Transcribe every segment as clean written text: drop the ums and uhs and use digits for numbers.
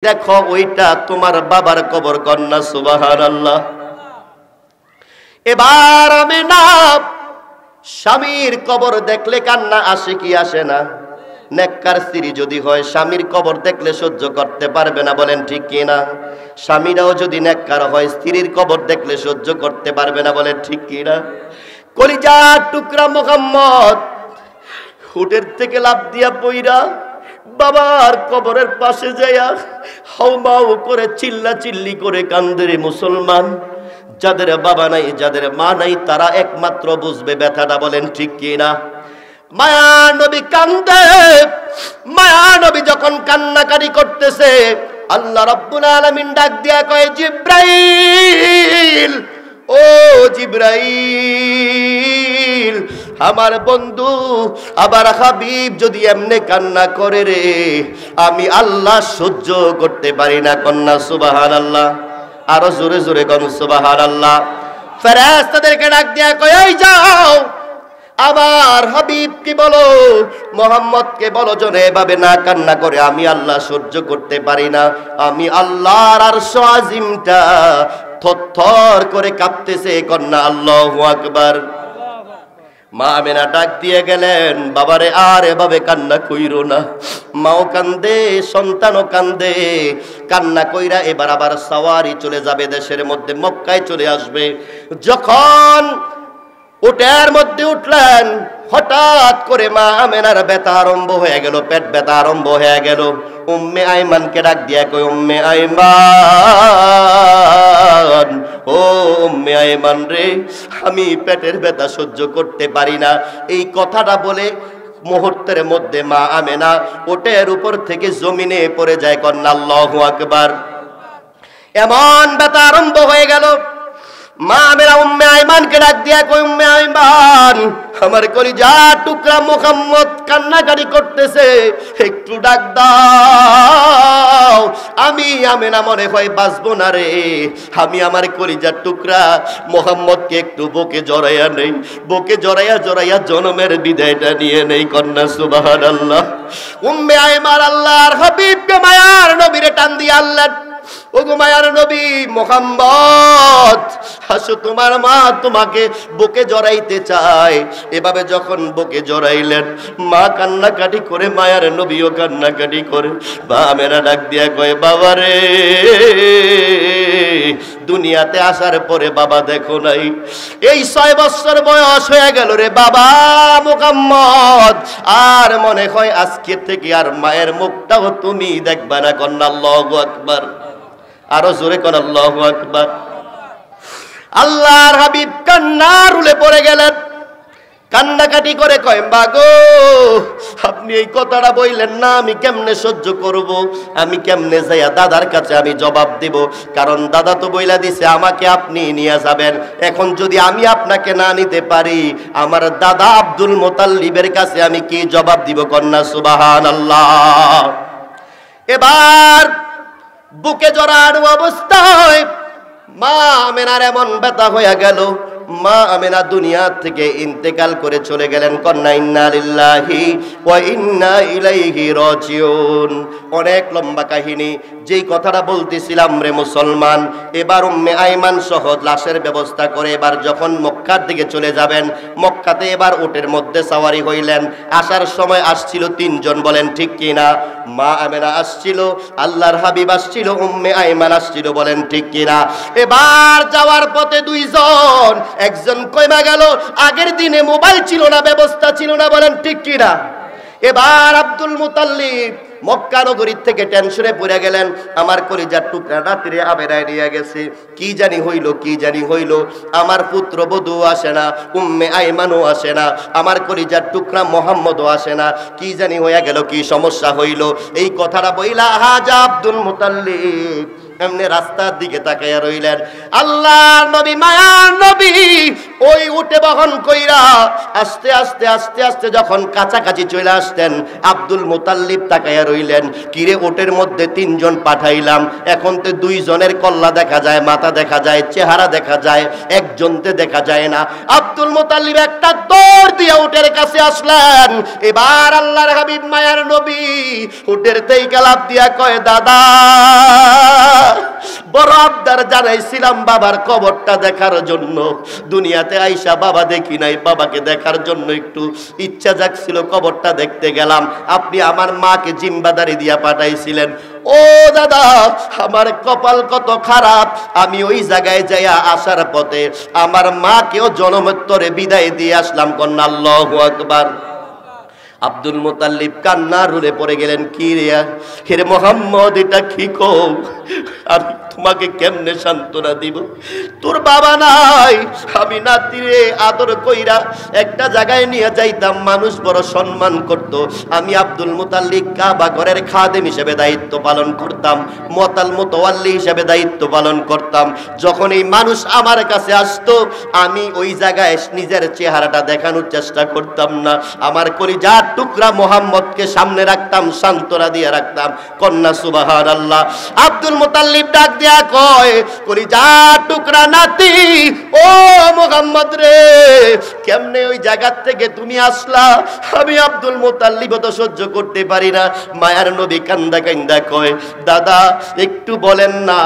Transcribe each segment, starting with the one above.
দেখো ওইটা তোমার বাবার কবর। কন্যা সুবহানাল্লাহ। এবার আমি না স্বামীর কবর দেখলে কান্না আসে কি আসে না? নেককার স্ত্রী যদি হয় স্বামীর কবর দেখলে সহ্য করতে পারবে না, বলেন ঠিক কি না? স্বামীরাও যদি নেককার হয় স্ত্রীর কবর দেখলে সহ্য করতে পারবে না, বলেন ঠিক কি না? কলিজার টুকরা মোহাম্মদ উটের থেকে লাফ দিয়া পইরা বাবার কবরের পাশে যাইয়া হাউমাউ করে চিল্লা চিল্লি করে কান্দে রে মুসলমান। যাদের বাবা নাই, যাদের মা নাই, তারা একমাত্র বুঝবে ব্যথাটা, বলেন ঠিক কি না? মায়া নবী কান্দে। মায়া নবী যখন কান্নাকারি করতেছে, আল্লাহ রাব্বুল আলামিন ডাক দিয়া কয়, জিব্রাইল, ও জিব্রাইল, আমার বন্ধু আবার হাবিব যদি এমনে কান্না করে রে, আমি আল্লাহ সহ্য করতে পারি না। কন্যা সুবহানাল্লাহ। আরো জোরে জোরে কোন সুবহানাল্লাহ। ফেরেশতাদেরকে ডাক দিয়া কয়, এই যাও আমার হাবিবকে বলো, মোহাম্মদকে বলো যেন এভাবে না কান্না করে, আমি আল্লাহ সহ্য করতে পারি না। আমি আল্লাহর আরশ আজিমটা থরথর করে কাঁপতেছে। কন্যা আল্লাহু আকবার। মা আমেনা ডাক দিয়ে গেলেন, বাবারে আর এভাবে কান্না কইরো না। মাও কান্দে, সন্তানও কান্দে। কান্না কইরা এবার আবার সাওয়ারি চলে যাবে দেশের মধ্যে, মক্কায় চলে আসবে। যখন উটের মধ্যে উঠলেন, হঠাৎ করে মা আমেনার ব্যথা আরম্ভ হয়ে গেল, পেট ব্যথা আরম্ভ হয়ে গেল। উম্মে আইমানকে ডাক দিয়া কই, উম্মে আইমান, ও উম্মে আইমান রে, আমি পেটের ব্যথা সহ্য করতে পারি না। এই কথাটা বলে মুহূর্তের মধ্যে মা আমেনা উটের উপর থেকে জমিনে পড়ে যায়। কন্যা আল্লাহু আকবার। এমন ব্যথা আরম্ভ হয়ে গেল। মা আমেনা উম্মে আইমানকে ডাক দিয়া কই, উম্মে আইমান, আমার কলিজার টুকরা মুহাম্মদ কান্নাকারি করতেছে, একটু ডাক দাও। আমি আমেনা মনে হয় বাঁচবো না রে। আমি আমার কলিজার টুকরা মুহাম্মদকে একটু বুকে জড়াইয়া নেই, বুকে জড়াইয়া জড়াইয়া জনমের বিদায়টা নিয়ে নেই। কন্যা সুবহানাল্লাহ। উম্মে আইমান আল্লাহর হাবিবকে মায়ার নবীরে টান দিয়ে আল্লাহ, ওগো মায়ার নবী মুহাম্মদ, আসো, তোমার মা তোমাকে বুকে জড়াইতে চায়। এভাবে যখন বুকে জড়াইলেন, মা কান্নাকাটি করে, মায়ার নবীও কান্নাকাটি করে। মা আমেনা ডাক দিয়া কয়, বাবা রে, দুনিয়াতে আসার পরে বাবা দেখো নাই, এই 6 বছর বয়স হয়ে গেল রে বাবা মুহাম্মদ, আর মনে হয় আজকে থেকে আর মায়ের মুখটাও তুমি দেখবা না। কন্যা আল্লাহু আকবার। আরো জোরে কোন আল্লাহু আকবার। আল্লাহর হাবিব কান্নার রুলে পড়ে গেলেন, কান্নাকাটি করে কয়, বাগো আপনি এই কথাটা বললেন না, আমি কেমনে সহ্য করব? আমি কেমনে যাইয়া দাদার কাছে আমি জবাব দেব? কারণ দাদা তো বইলা দিছে আমাকে আপনি নিয়ে যাবেন। এখন যদি আমি আপনাকে না নিতে পারি, আমার দাদা আব্দুল মুতাল্লিবের কাছে আমি কি জবাব দিব? কন্যা সুবহানাল্লাহ। এবার বুকে জড়ানো অবস্থায় মা আমেনার এমন ব্যথা হয়ে গেল, মা আমেনা দুনিয়া থেকে ইন্তেকাল করে চলে গেলেন। কন্যা ইন্না লিল্লাহি ওয়া ইন্না ইলাইহি রাজিউন। অনেক লম্বা কাহিনী। যেই কথাটা বলতেছিলাম রে মুসলমান, এবার উম্মে আইমান সহ লাশের ব্যবস্থা করে এবার যখন মক্কার দিকে চলে যাবেন, মক্কাতে এবার উটের মধ্যে সাওয়ারি হইলেন। আসার সময় আসছিল 3 জন, বলেন ঠিক কি না? মা আমেনা আসছিল, আল্লাহর হাবিব আসছিল, উম্মে আইমান আসছিল, বলেন ঠিক কি না? এবার যাওয়ার পথে 2 জন, একজন কইমা গেল। আগের দিনে মোবাইল ছিল না, ব্যবস্থা ছিল না, বলেন ঠিক কি না? এবার আব্দুল মুতাল্লিব মক্কা নগরীর থেকে টেনশনে পড়ে গেলেন, আমার কলিজার টুকরা রাত্রে আমেনায় নিয়ে গেছে, কি জানি হইল, কি জানি হইল, আমার পুত্র বধূ আসে না, উম্মে আইমানও আসে না, আমার কলিজার টুকরা মুহাম্মদও আসে না, কি জানি হইয়া গেল, কি সমস্যা হইল? এই কথাটা বইলা হাজা আব্দুল মুতাল্লিব এমনি রাস্তার দিকে তাকাইয়া রইলেন। আল্লাহর নবী, মায়ার নবী ওই উটে বহন কইরা আস্তে আস্তে আস্তে আস্তে যখন কাছাকাছি চলে আসতেন, আব্দুল মুতাল্লিব তাকায়া রইলেন, কিরে উটের মধ্যে 3 জন পাঠাইলাম, এখন তো 2 জনের কল্লা দেখা যায়, মাথা দেখা যায়, চেহারা দেখা যায়, একজনতে দেখা যায় না। আব্দুল মুতাল্লিব একটা দৌড় দিয়ে উটের কাছে আসলেন। এবার আল্লাহর হাবিব মায়ার নবী উটের তেইকা লাফ দিয়া কয়, দাদা বড় আবদার জানাইছিলাম বাবার কবরটা দেখার জন্য, দুনিয়াতে আইসা বাবা দেখি নাই, বাবাকে দেখার জন্য একটু ইচ্ছা জাগছিল, কবরটা দেখতে গেলাম, আপনি আমার মাকে জিম্বাদারি দিয়া পাঠাইছিলেন। ও দাদা, আমার কপাল কত খারাপ, আমি ওই জায়গায় যাইয়া আসার পথে আমার মাকেও জনমত্তরে বিদায় দিয়ে আসলাম। কন্যা আল্লাহু আকবার। আব্দুল মুতাল্লিব কান্না রুলে পড়ে গেলেন, কি রে মোহাম্মদ, এটা কি কো, আমি তোমাকে কেমনে সান্ত্বনা দিব, তোর বাবা নাই, আমি নাতিরে আদর কইরা একটা জায়গায় নিয়ে যাইতাম, মানুষ বড় সম্মান করত, আমি আব্দুল মুতাল্লিব কাবা ঘরের খাদেম হিসেবে দায়িত্ব পালন করতাম, মুতাওয়াল্লি হিসেবে দায়িত্ব পালন করতাম। যখন এই মানুষ আমার কাছে আসতো, আমি ওই জায়গায় নিজের চেহারাটা দেখানোর চেষ্টা করতাম না, আমার কলিজার টুকরা মোহাম্মদকে সামনে রাখতাম, সান্ত্বনা দিয়ে রাখতাম। কন্যা সুবহানাল্লাহ। আব্দুল মুতাল্লিব ডাক দিয়া কয়, কলিজার টুকরা নাতি, ও মোহাম্মদ রে, কেমনে ওই জায়গা থেকে তুমি আসলা? আমি আব্দুল মুতাল্লিব তো সহ্য করতে পারি না। মায়ার নবী কান্দা কান্দা কয়, দাদা একটু বলেন না,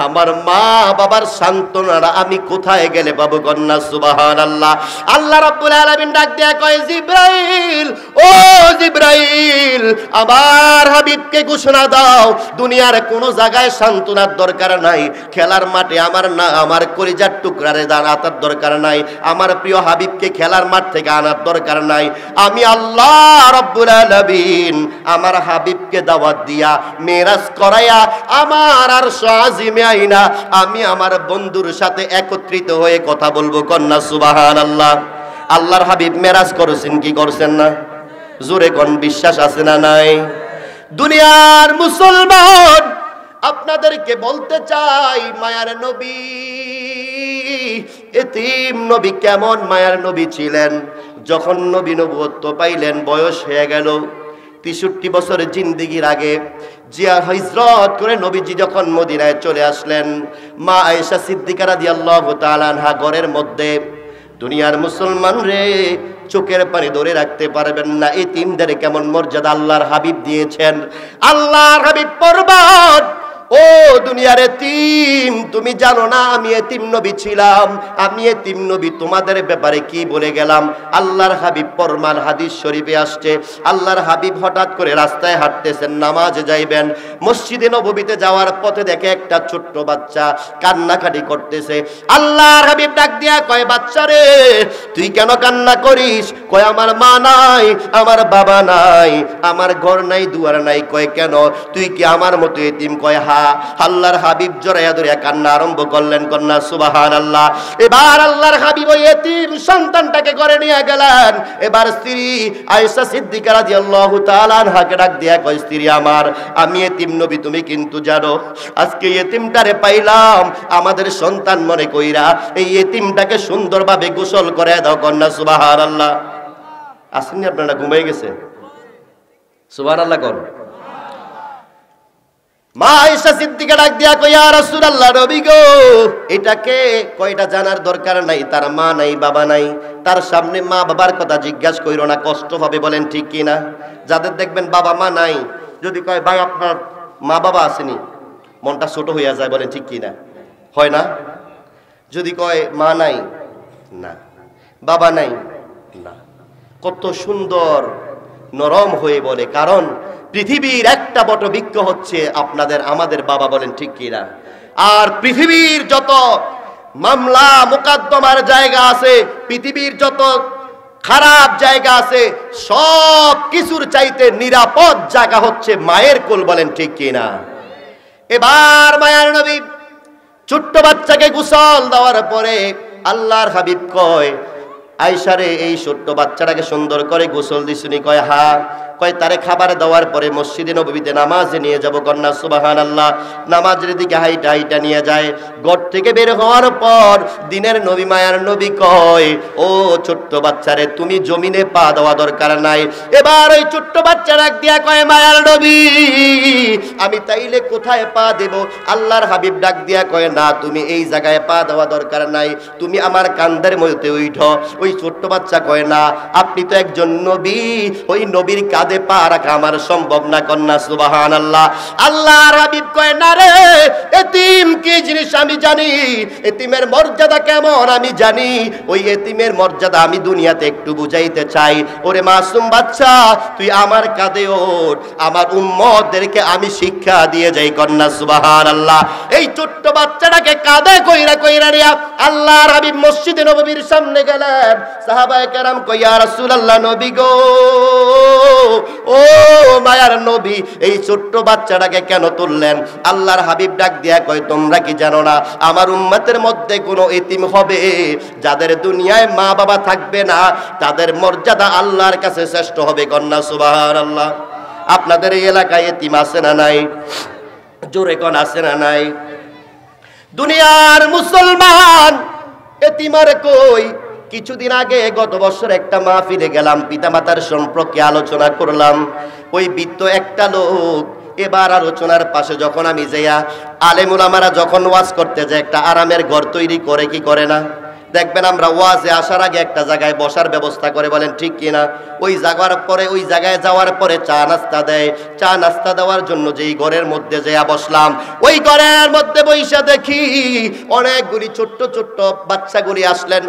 আমার মা বাবার সান্ত্বনাটা আমি কোথায় গেলে পাবো? কন্যা সুবহানাল্লাহ। আল্লাহ রাব্বুল আলামিন ডাক দিয়া কয়, জিবরাইল, ও জিবরাইল, আমার হাবিবকে ঘোষণা দাও, দুনিয়ার কোন জায়গায় সান্ত্বনার দরকার নাই, খেলার মাঠে আমার না আমার কলিজার টুকরারে আনার দরকার নাই, আমার প্রিয় হাবিবকে খেলার মাঠ থেকে আনার দরকার নাই, আমি আল্লাহ রাব্বুল আলামিন আমার হাবিবকে দাওয়াত দিয়া মেরাজ করাইয়া আমার আরশ আজিমে আইনা আমি আমার বন্ধুর সাথে একত্রিত হয়ে কথা বলবো। কন্যা সুবহানাল্লাহ। আল্লাহর হাবিব মেরাজ করেছেন কি করছেন না? জোরে কোন বিশ্বাস আছে না নাই? দুনিয়ার মুসলমান, আপনাদেরকে বলতে চাই, মায়ার নবী, এতিম নবী কেমন মায়ার নবী ছিলেন। যখন নবী নবুয়ত্ব পাইলেন, বয়স হয়ে গেল 63 বছরের জিন্দেগির আগে, জিয়া হিজরত করে নবীজি যখন মদিনায় চলে আসলেন, মা আয়েশা সিদ্দিকা রাদিয়াল্লাহু তাআলা আনহা ঘরের মধ্যে, দুনিয়ার মুসলমান রে, চোখের পানি ধরে রাখতে পারবেন না, এতিমদের কেমন মর্যাদা আল্লাহর হাবিব দিয়েছেন। আল্লাহর হাবিব পরবাদ, ও দুনিয়ার এতিম, তুমি জানো না আমি এতিম নবী ছিলাম, আমি এতিম নবী তোমাদের ব্যাপারে কি বলে গেলাম? আল্লাহর হাবিব ফরমান, হাদিস শরীফে আসছে, আল্লাহর হাবিব হঠাৎ করে রাস্তায় হাঁটতেছেন, নামাজে যাইবেন, মসজিদে নববীতে যাওয়ার পথে দেখে একটা ছোট্ট বাচ্চা কান্নাকাটি করতেছে। আল্লাহর হাবিব ডাক দিয়া কয়, বাচ্চা রে, তুই কেন কান্না করিস? কয়, আমার মা নাই, আমার বাবা নাই, আমার ঘর নাই, দুয়ার নাই। কয়, কেন? তুই কি আমার মতো এতিম? কয়, হা। আল্লাহর হাবিব জড়াইয়া ধরিয়া কান্না আরম্ভ করলেন। কন্যা সুবহানাল্লাহ। এবার আল্লাহর হাবিব ওই এতিম সন্তানটাকে ঘরে নিয়ে গেলেন। এবার স্ত্রী আয়েশা সিদ্দিকা রাদিয়াল্লাহু তাআলা আনহাকে ডাক দিয়া কয়, স্ত্রী আমার, আমি এতিম নবী, তুমি কিন্তু জানো আজকে এতিমটারে পাইলাম, আমাদের সন্তান মনে কইরা এই এতিমটাকে সুন্দরভাবে গোসল করে দাও। কন্যা সুবহানাল্লাহ। আসেননি আপনারা? ঘুমাই গেছে? সুবহানাল্লাহ কর। মা আয়েশা সিদ্দিকা ডাক দিয়া কই, ইয়া রাসূলুল্লাহ, নবী গো, এটাকে কয়টা জানার দরকার নাই, তার মা নাই, বাবা নাই, তার সামনে মা বাবার কথা জিজ্ঞাসা কইরো না, কষ্ট হবে। বলেন ঠিক কি না? যাদের দেখবেন বাবা মা নাই, যদি কয় ভাই আপনার মা বাবা আসেনি, মনটা ছোট হইয়া যায়। বলেন ঠিক কি না? হয় না? যদি কয় মা নাই, না, বাবা নাই, না, কত সুন্দর নরম হয়ে বলে, কারণ পৃথিবীর একটা বটবৃক্ষ হচ্ছে আপনাদের আমাদের বাবা। বলেন ঠিক কিনা? আর পৃথিবীর যত মামলা মোকদ্দমার জায়গা আছে, পৃথিবীর যত খারাপ জায়গা আছে, সব কিছুর চাইতে নিরাপদ জায়গা হচ্ছে মায়ের কোল। বলেন ঠিক কিনা? এবার মায়ার নবী ছোট্ট বাচ্চাকে গোসল দেওয়ার পরে আল্লাহর হাবিব কয়, আয়েশা রে, এই ছোট্ট বাচ্চাটাকে সুন্দর করে গোসল দিছুনি? কয় হ্যাঁ। কয় তারে খাবার দেওয়ার পরে মসজিদে নববীতে নামাজে নিয়ে যাব। কন্যা সুবহানাল্লাহ। নামাজের দিকে হাইটা হাইটা নিয়ে যায়। ঘর থেকে বের হওয়ার পর দিনের নবী, মায়ার নবী কয়, ও ছোট্ট বাচ্চারে, তুমি জমিনে পা দেওয়া দরকার নাই। এবার ওই ছোট্ট বাচ্চা ডাক দিয়া কয়, মায়ার নবী, আমি তাইলে কোথায় পা দেব? আল্লাহর হাবিব ডাক দিয়া কয়, না, তুমি এই জায়গায় পা দেওয়া দরকার নাই, তুমি আমার কান্দের মধ্যে উঠো। ওই ছোট্ট বাচ্চা কয়, না, আপনি তো একজন নবী, ওই নবীর কাঁধে পা রাখা আমার সম্ভব না। কন্যা সুবহানাল্লাহ। আল্লাহর হাবিব কয়, না রে, এতিম কি জিনিস আমি জানি, এতিমের মর্যাদা কেমন আমি জানি, ওই এতিমের মর্যাদা আমি দুনিয়াতে একটু বুঝাইতে চাই। ওরে মাসুম বাচ্চা, তুই আমার কাঁধে ওঠ, আমার উম্মতদেরকে আমি শিক্ষা দিয়ে যাই। কন্যা সুবহানাল্লাহ। এই ছোট্ট বাচ্চাটাকে কাঁধে কইরা কইরা নিয়া আল্লাহর হাবিব মসজিদে নববীর সামনে গেলেন। সাহাবায়ে কেরাম কই, ইয়া রাসূলুল্লাহ, নবী গো, ও মায়ার নবী, এই ছোট্ট বাচ্চাটাকে কেন তুললেন? আল্লাহর হাবিব ডাক দিয়া কয়, তোমরা কি জানো না আমার উম্মতের মধ্যে কোনো এতিম হবে যাদের দুনিয়ায় মা বাবা থাকবে না, তাদের মর্যাদা আল্লাহর কাছে শ্রেষ্ঠ হবে। কন্যা সুবহানাল্লাহ। আপনাদের এই এলাকায় এতিম আছে না নাই? জোরে কোন আছে না নাই? দুনিয়ার মুসলমান এতিমার কই? কিছুদিন আগে গত বছর একটা মাহফিলে গেলাম, পিতামাতার সম্পর্কে আলোচনা করলাম। ওই বৃদ্ধ একটা লোক, এবার আলোচনার পাশে যখন আমি যাইয়া, আলেম উলামারা যখন ওয়াজ করতে যায় একটা আরামের ঘর তৈরি করে, কি করে না? দেখবেন আমরা ওয়াজে আসার আগে একটা জায়গায় বসার ব্যবস্থা করে, বলেন ঠিক কিনা? ওই জায়গার পরে, ওই জায়গায় যাওয়ার পরে চা নাস্তা দেয়। চা নাস্তা দেওয়ার জন্য যেই ঘরের মধ্যে যেয়া বসলাম, ওই ঘরের মধ্যে বইসা দেখি অনেকগুলি ছোট্ট ছোট্ট বাচ্চাগুলি আসলেন,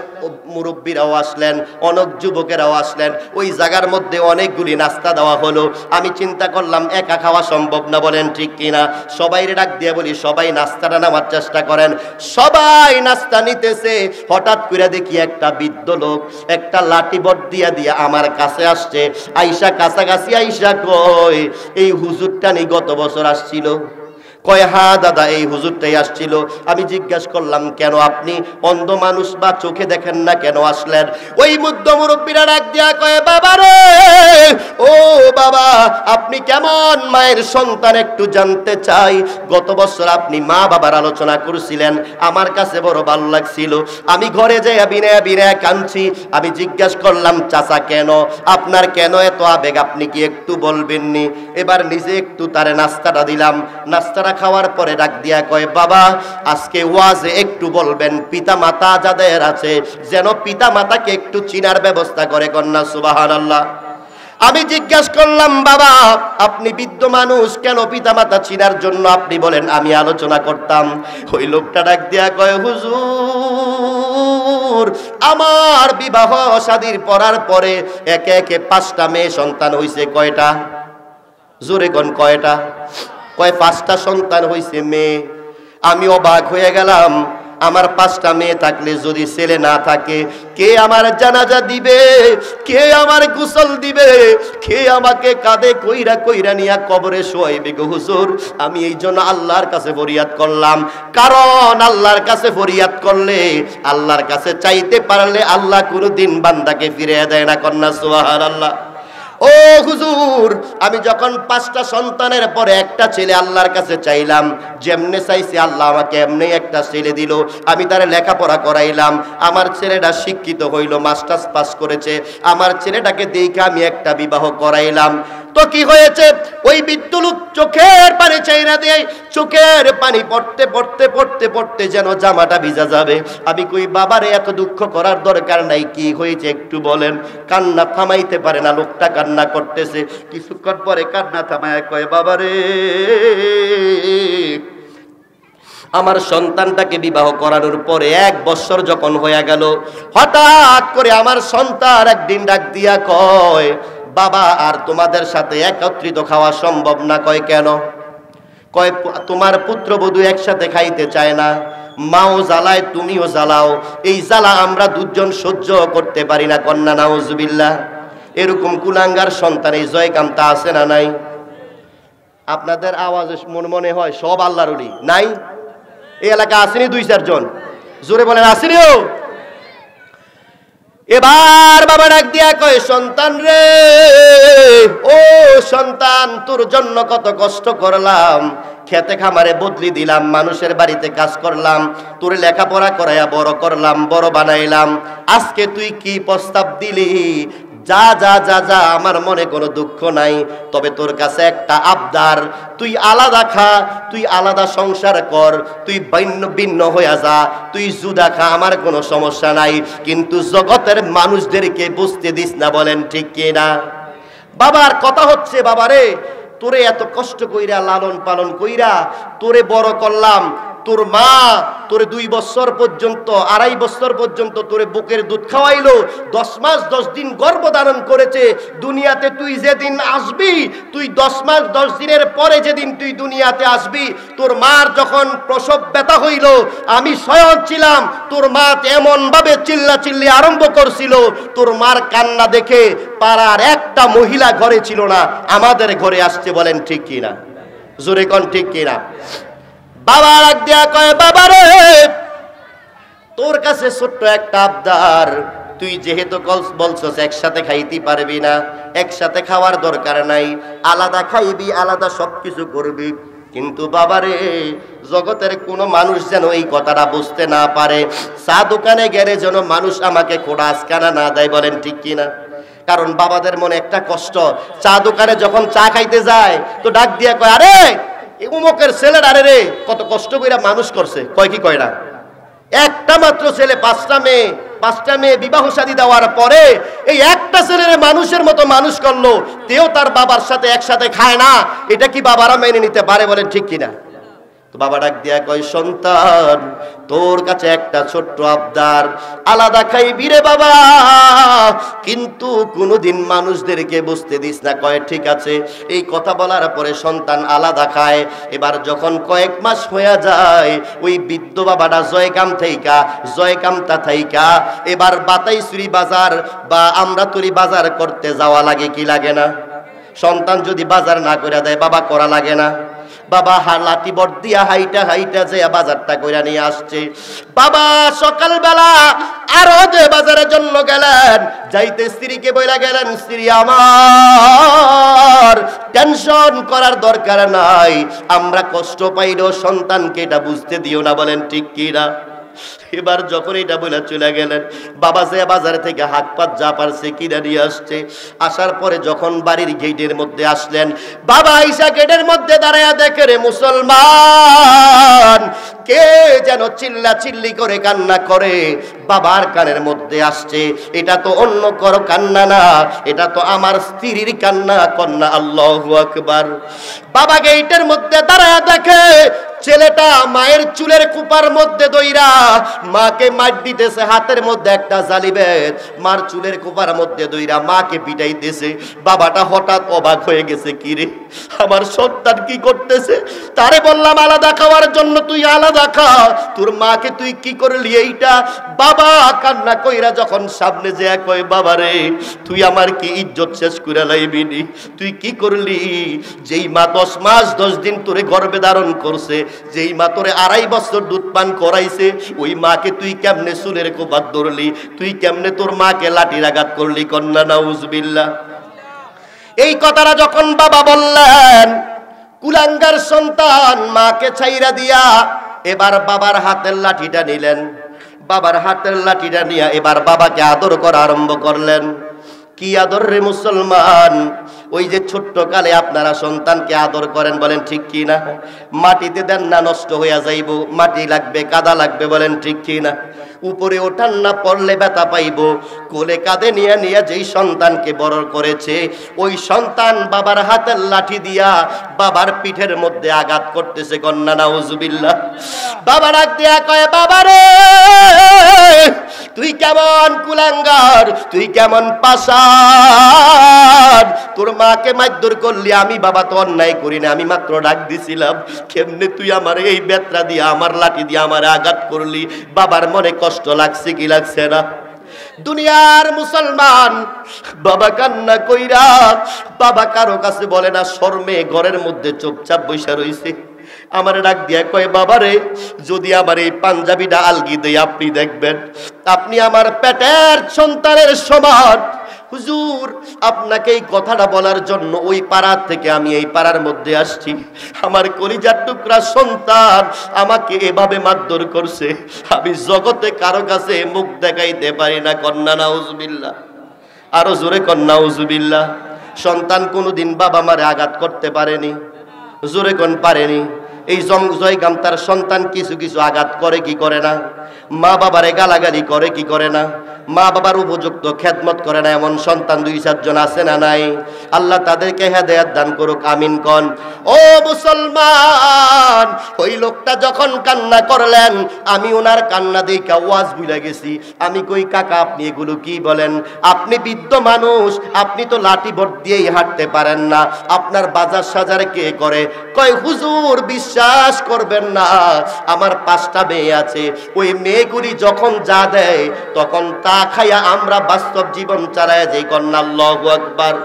মুরব্বীরাও আসলেন, অনেক যুবকেরাও আসলেন। ওই জায়গার মধ্যে অনেকগুলি নাস্তা দেওয়া হলো। আমি চিন্তা করলাম একা খাওয়া সম্ভব না, বলেন ঠিক কিনা? সবাই ডাক দিয়ে বলি, সবাই নাস্তাটা নেওয়ার চেষ্টা করেন। সবাই নাস্তা নিতেছে। হঠাৎ করে দেখি একটা বৃদ্ধ লোক একটা লাঠি বট দিয়া দিয়া আমার কাছে আসছে। আইসা কাছাকাছি আইসা কয়, এই হুজুরটা নি গত বছর আসছিল? কয়, হ্যাঁ দাদা, এই হুজুরটাই আসছিল। আমি জিজ্ঞাসা করলাম, কেন আপনি অন্ধ মানুষ বা চোখে দেখেন না, কেন আসলেন? ওই মুদ্দ মুরব্বীরা ডাক দিয়া কয়, বাবা রে, ও বাবা, আপনি কেমন মায়ের সন্তান একটু জানতে চাই। গত বছর আপনি মা বাবার আলোচনা করছিলেন, আমার কাছে বড় ভালো লাগছিল। আমি ঘরে যাই বিনয় বিনয় কাঁদছি। আমি জিজ্ঞাসা করলাম, চাচা কেন, আপনার কেন এত আবেগ, আপনি কি একটু বলবেননি? এবার নিজে একটু তারে নাস্তাটা দিলাম। নাস্তাটা খাওয়ার পরে ডাক দিয়া কয়, বাবা, আজকে ওয়াজে একটু বলবেন পিতা মাতা যাদের আছে যেন পিতা মাতাকে একটু চিনার ব্যবস্থা করে। কন্যা সুবহানাল্লাহ। আমি জিজ্ঞাসা করলাম, বাবা, আপনি বৃদ্ধ মানুষ, কেন পিতা মাতা চিনার জন্য আপনি বলেন, আমি আলোচনা করতাম। ওই লোকটা ডাক দিয়া কয়, হুজুর, আমার বিবাহ শাদীর পড়ার পরে একে একে 5টা মেয়ে সন্তান হইছে। কয়টা? জোরে কোন, কয়টা? কয় 5টা সন্তান হইছে মেয়ে। আমি অবাক হয়ে গেলাম, আমার 5টা মেয়ে থাকলে যদি ছেলে না থাকে, কে আমার জানাজা দিবে, কে আমার গোসল দিবে, কে আমাকে কাঁধে কইরা কইরা নিয়া কবরে শোয়াইবে গো হুজুর? আমি এই জন্য আল্লাহর কাছে ফরিয়াদ করলাম, কারণ আল্লাহর কাছে ফরিয়াদ করলে, আল্লাহর কাছে চাইতে পারলে আল্লাহ কোনোদিন বান্দাকে ফিরিয়ে দেয় না। কন্যা সুবহানাল্লাহ। ও হুজুর, আমি যখন 5টা সন্তানের পরে একটা ছেলে আল্লাহর কাছে চাইলাম, যেমনে চাইছি আল্লাহ আমাকে এমনি একটা ছেলে দিল। আমি তারে লেখাপড়া করাইলাম, আমার ছেলেটা শিক্ষিত হইল, মাস্টার্স পাস করেছে। আমার ছেলেটাকে দেখে আমি একটা বিবাহ করাইলাম। তো কি হয়েছে? ওই বৃদ্ধ লোক চোখের পানি চাইরা দেয়, চোখের পানি পড়তে পড়তে পড়তে পড়তে যেন জামাটা ভিজা যাবে। আমি কই, বাবারে, এত দুঃখ করার দরকার নাই, কি হয়েছে একটু বলেন। কান্না থামাইতে পারে না, লোকটা কান্না করতেছে। কিছুক্ষণ পরে কান্না থামায় কয়, বাবারে, আমার সন্তানটাকে বিবাহ করানোর পরে 1 বছর যখন হয়ে গেল, হঠাৎ করে আমার সন্তান একদিন ডাক দিয়া কয়, বাবা, আর তোমাদের সাথে একত্রিত খাওয়া সম্ভব না। কয় কেন? কয়, তোমার পুত্রবধূ একসাথে খাইতে চায় না, মাও জ্বালায়, তুমিও জ্বালাও, এই জ্বালা আমরা দুজন সহ্য করতে পারি না। কন্যা নাউজুবিল্লাহ। এরকম কুলাঙ্গার সন্তান এই জয়কান্তা আছে না নাই? আপনাদের আওয়াজে মনে হয় সব আল্লাহর ওলি নাই? এই এলাকা আসেনি 2-4 জন? জোরে বলেন, আসেনিও? এবার বাবা ডাক দিয়া কয়, সন্তান রে, ও সন্তান, তোর জন্য কত কষ্ট করলাম, খেতে খামারে বদলি দিলাম, মানুষের বাড়িতে কাজ করলাম, তোর লেখাপড়া করাইয়া বড় করলাম, বড় বানাইলাম, আজকে তুই কি প্রস্তাব দিলি? যা যা যা যা, আমার মনে কোনো দুঃখ নাই, তবে তোর কাছে একটা আবদার, তুই আলাদা খা, তুই আলাদা সংসার কর, তুই ভিন্ন হইয়া যা, তুই জুদা খা, আমার কোনো সমস্যা নাই, কিন্তু জগতের মানুষদেরকে বুঝতে দিস না। বলেন ঠিক কি না? বাবার কথা হচ্ছে, বাবারে তোরে এত কষ্ট কইরা লালন পালন কইরা তোরে বড় করলাম, তোর মা তোরে 2 বছর পর্যন্ত, 2.5 বছর পর্যন্ত তোরে বুকের দুধ খাওয়াইলো, 10 মাস 10 দিন গর্ভধারণ করেছে। দুনিয়াতে তুই যেদিন আসবি, তুই 10 মাস 10 দিনের পরে যেদিন তুই দুনিয়াতে আসবি, তোর মার যখন প্রসব ব্যথা হইল, আমি স্বয়ং ছিলাম। তোর মা এমন ভাবে চিল্লাচিল্লি আরম্ভ করছিল, তোর মার কান্না দেখে পাড়ার একটা মহিলা ঘরে ছিল না, আমাদের ঘরে আসছে। বলেন ঠিক কিনা? জোরে কোন ঠিক কিনা? বাবা ডাক দিয়া কয়, বাবা রে, তোর কাছে ছোট্ট একটা আবদার, তুই যেহেতু বলছস একসাথে খাইতে পারবি না, একসাথে খাওয়ার দরকার নাই, আলাদা খাইবি, আলাদা সবকিছু করবি, কিন্তু বাবারে জগতের কোনো মানুষ যেন এই কথাটা বুঝতে না পারে। চা দোকানে গেলে যেন মানুষ আমাকে খোড়া আজকানা না দেয়। বলেন ঠিক কিনা? কারণ বাবাদের মনে একটা কষ্ট, চা দোকানে যখন চা খাইতে যায় তো ডাক দিয়া কয়, আরে উমুকের ছেলের, আরে রে কত কষ্ট করে মানুষ করছে। কয় কি কয় না? একটা মাত্র ছেলে, 5টা মেয়ে বিবাহ শাদী দেওয়ার পরে এই একটা ছেলের মানুষের মতো মানুষ করলো, তেও তার বাবার সাথে একসাথে খায় না, এটা কি বাবারা মেনে নিতে পারে? বলেন ঠিক কিনা? তো বাবা ডাক দিয়া কয়, সন্তান, তোর কাছে একটা ছোট্ট আবদার, আলাদা খাইবি রে বাবা, কিন্তু কোনোদিন মানুষদেরকে বুঝতে দিস না। কয় ঠিক আছে। এই কথা বলার পরে সন্তান আলাদা খায়। এবার যখন কয়েক মাস হয়ে যায়, ওই বৃদ্ধ বাবাটা জয়কামতা থাইকা এবার বাতাইছড়ি বাজার বা আমরাতলি বাজার করতে যাওয়া লাগে কি লাগে না? সন্তান যদি বাজার না করে দেয়, বাবা করা লাগে না? বাবা লাঠি বট দিয়া হাইটা যে বাজারটা কইরা নিয়ে আসছে। বাবা সকালবেলা আরো যে বাজারের জন্য গেলেন, যাইতে স্ত্রীকে বইলা গেলেন, স্ত্রী আমার, টেনশন করার দরকার নাই, আমরা কষ্ট পাইলেও সন্তানকে এটা বুঝতে দিও না। বলেন ঠিক কি না? এবার যখন এটা বলে চলে গেলেন, বাবা যে বাজার থেকে হাত পাত যা পারছে কিনে নিয়ে আসছে। আসার পরে যখন বাড়ির গেটের মধ্যে আসলেন, বাবা আইসা গেটের মধ্যে দাঁড়ায়া দেখে রে মুসলমান, কে যেন চিল্লি করে কান্না করে। বাবার কানের মধ্যে আসছে, এটা তো অন্য কারো কান্না না, এটা তো আমার স্ত্রীর কান্না। কন্যা আল্লাহু আকবার। বাবা গেটের মধ্যে দাঁড়ায়া দেখে ছেলেটা মায়ের চুলের কুপার মধ্যে দইরা মাকে মার দিতেছে, হাতের মধ্যে একটা জালিবেত, মার চুলের কুপার মধ্যে দইরা মাকে পিটাইতেছে। বাবাটা হঠাৎ অবাক হয়ে গেছে, কি রে আমার সন্তান কি করতেছে? তারে বললাম আলাদা খাওয়ার জন্য, তুই আলাদা খা, তোর মাকে তুই কি করলি এইটা? বাবা কান্না কইরা যখন সামনে যে কয়, বাবা রে তুই আমার কি ইজ্জত শেষ করে লাইবিনি? তুই কি করলি? যেই মা 10 মাস 10 দিন তোরে গর্ভে ধারণ করছে, যেই মা তোরে 2.5 বছর দুধ পান করাইছে, ওই মাকে তুই কেমনে চুলের কোপাত ধরলি? তুই কেমনে তোর মাকে লাঠির আঘাত করলি? কন্যা নাউজুবিল্লাহ। এই কথাটা যখন বাবা বললেন, কুলাঙ্গার সন্তান মাকে ছাইরা দিয়া এবার বাবার হাতের লাঠিটা নিলেন। বাবার হাতের লাঠিটা নিয়ে এবার বাবাকে আদর করা আরম্ভ করলেন। কি আদর রে মুসলমান? ওই যে ছোট্ট কালে আপনারা সন্তানকে আদর করেন, বলেন ঠিক কি না? মাটিতে দেন না, নষ্ট হইয়া যাইব, মাটি লাগবে, কাদা লাগবে, বলেন ঠিক কি না? উপরে ওঠান না, পড়লে ব্যথা পাইব। কোলে কাঁধে নিয়ে নিয়ে যেই সন্তানকে বড় করেছে, ওই সন্তান বাবার হাতের লাঠি দিয়া বাবার পিঠের মধ্যে আঘাত করতেছে। কন্যা নাউজুবিল্লাহ। বাবা ডাক দিয়া কয়, বাবা রে তুই কেমন কুলাঙ্গার, তুই কেমন পাষাণ, তোর মাকে মারধর করলি। আমি বাবা তো অন্যায় করি না, আমি মাত্র ডাক দিছিলাম, কেমনে তুই আমার এই বেত্রা দিয়া, আমার লাঠি দিয়া আমার আঘাত করলি? বাবার মনে কষ্ট লাগছে কি লাগছে না? দুনিয়ার মুসলমান বাবা কান্না কইরা, বাবা কারো কাছে বলে না, শরমে ঘরের মধ্যে চুপচাপ বসে রইছে। আমার ডাক দিয়া কয়, বাবারে যদি আমার এই পাঞ্জাবিটা আলগি দেই আপনি দেখবেন আপনি আমার পেটের সন্তানের সমান। হুজুর, আপনাকে এই কথাটা বলার জন্য ওই পাড়ার থেকে আমি এই পাড়ার মধ্যে আসছি। আমার কলিজার টুকরা সন্তান আমাকে এভাবে মারধর করছে, আমি জগতে কারো কাছে মুখ দেখাইতে পারি না। কন্যা নাউজুবিল্লাহ, আরো জোরে কন্যা নাউজুবিল্লাহ। সন্তান কোনোদিন বাবা মারে আঘাত করতে পারেনি, জোরে কোন পারেনি। এই জয়গাম তার সন্তান কিছু কিছু আঘাত করে কি করে না, মা বাবারে গালাগালি করে কি করে না, মা বাবার উপযুক্ত খেদমত করে না, এমন সন্তান 2-4 জন আছে না নাই? আল্লাহ তাদেরকে হেদায়েত দান করুক, আমিন কন। ও মুসলমান, ওই লোকটা যখন কান্না করলেন আমি ওনার কান্না দেখে ওয়াজ ভুলে গেছি। আমি কই, কাকা আপনি এগুলো কি বলেন? আপনি বৃদ্ধ মানুষ, আপনি তো লাঠি ভর দিয়েই হাঁটতে পারেন না, আপনার বাজার সাজার কে করে? কয়, হুজুর বিশ্বাস করবেন না, আমার 5টা মেয়ে আছে, ওই মেয়েগুলি যখন যা দেয় তখন তা খাইয়া আমরা বাস্তব জীবন চালায় যাই। কন্যা আল্লাহু আকবার।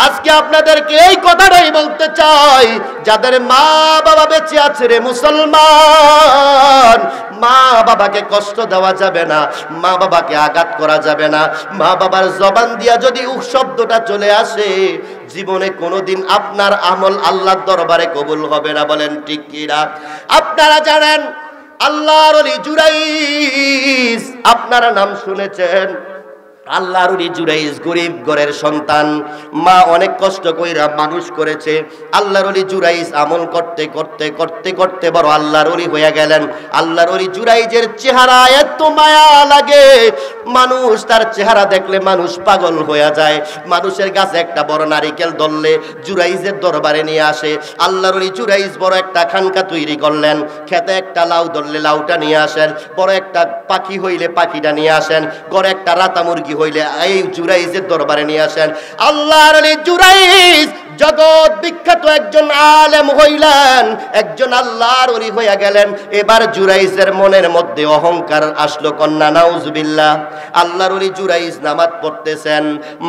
আজকে আপনাদেরকে এই কথাটাই বলতে চাই, যাদের মা বাবা বেঁচে আছে রে মুসলমান, মা বাবাকে কষ্ট দেওয়া যাবে না, মা বাবাকে আঘাত করা যাবে না। মা বাবার জবান দিয়া যদি উহ শব্দটা চলে আসে, জীবনে কোনোদিন আপনার আমল আল্লাহর দরবারে কবুল হবে না। বলেন ঠিক কি না? আপনারা জানেন আল্লাহর ওলি জুরাইজ, আপনারা নাম শুনেছেন। আল্লাহর ওলি জুরাইজ গরিব ঘরের সন্তান, মা অনেক কষ্ট কইরা মানুষ করেছে। আল্লাহর ওলি জুরাইজ আমল করতে করতে করতে করতে বড় আল্লাহর ওলি হয়ে গেলেন। আল্লাহর ওলি জুরাইজের চেহারা এত মায়া লাগে, মানুষ তার চেহারা দেখলে মানুষ পাগল হয়ে যায়। মানুষের কাছে একটা বড় নারিকেল ধরলে জুরাইজের দরবারে নিয়ে আসে। আল্লাহর ওলি জুরাইজ বড় একটা খানকা তৈরি করলেন, খেতে একটা লাউ ধরলে লাউটা নিয়ে আসেন, বড় একটা পাখি হইলে পাখিটা নিয়ে আসেন, ঘরে একটা রাতা মুরগি হইলে এই জুরাইজের দরবারে নিয়ে আসেন। আল্লাহর ওলি জুরাইজ জগৎ বিখ্যাত একজন আলেম হইলেন, একজন আল্লাহর ওলি হইয়া গেলেন। এবার জুরাইজের মনের মধ্যে অহংকার আসলো। কন্যা নাউজুবিল্লাহ। আল্লাহর ওলি জুরাইজ নামাজ পড়তেছেন,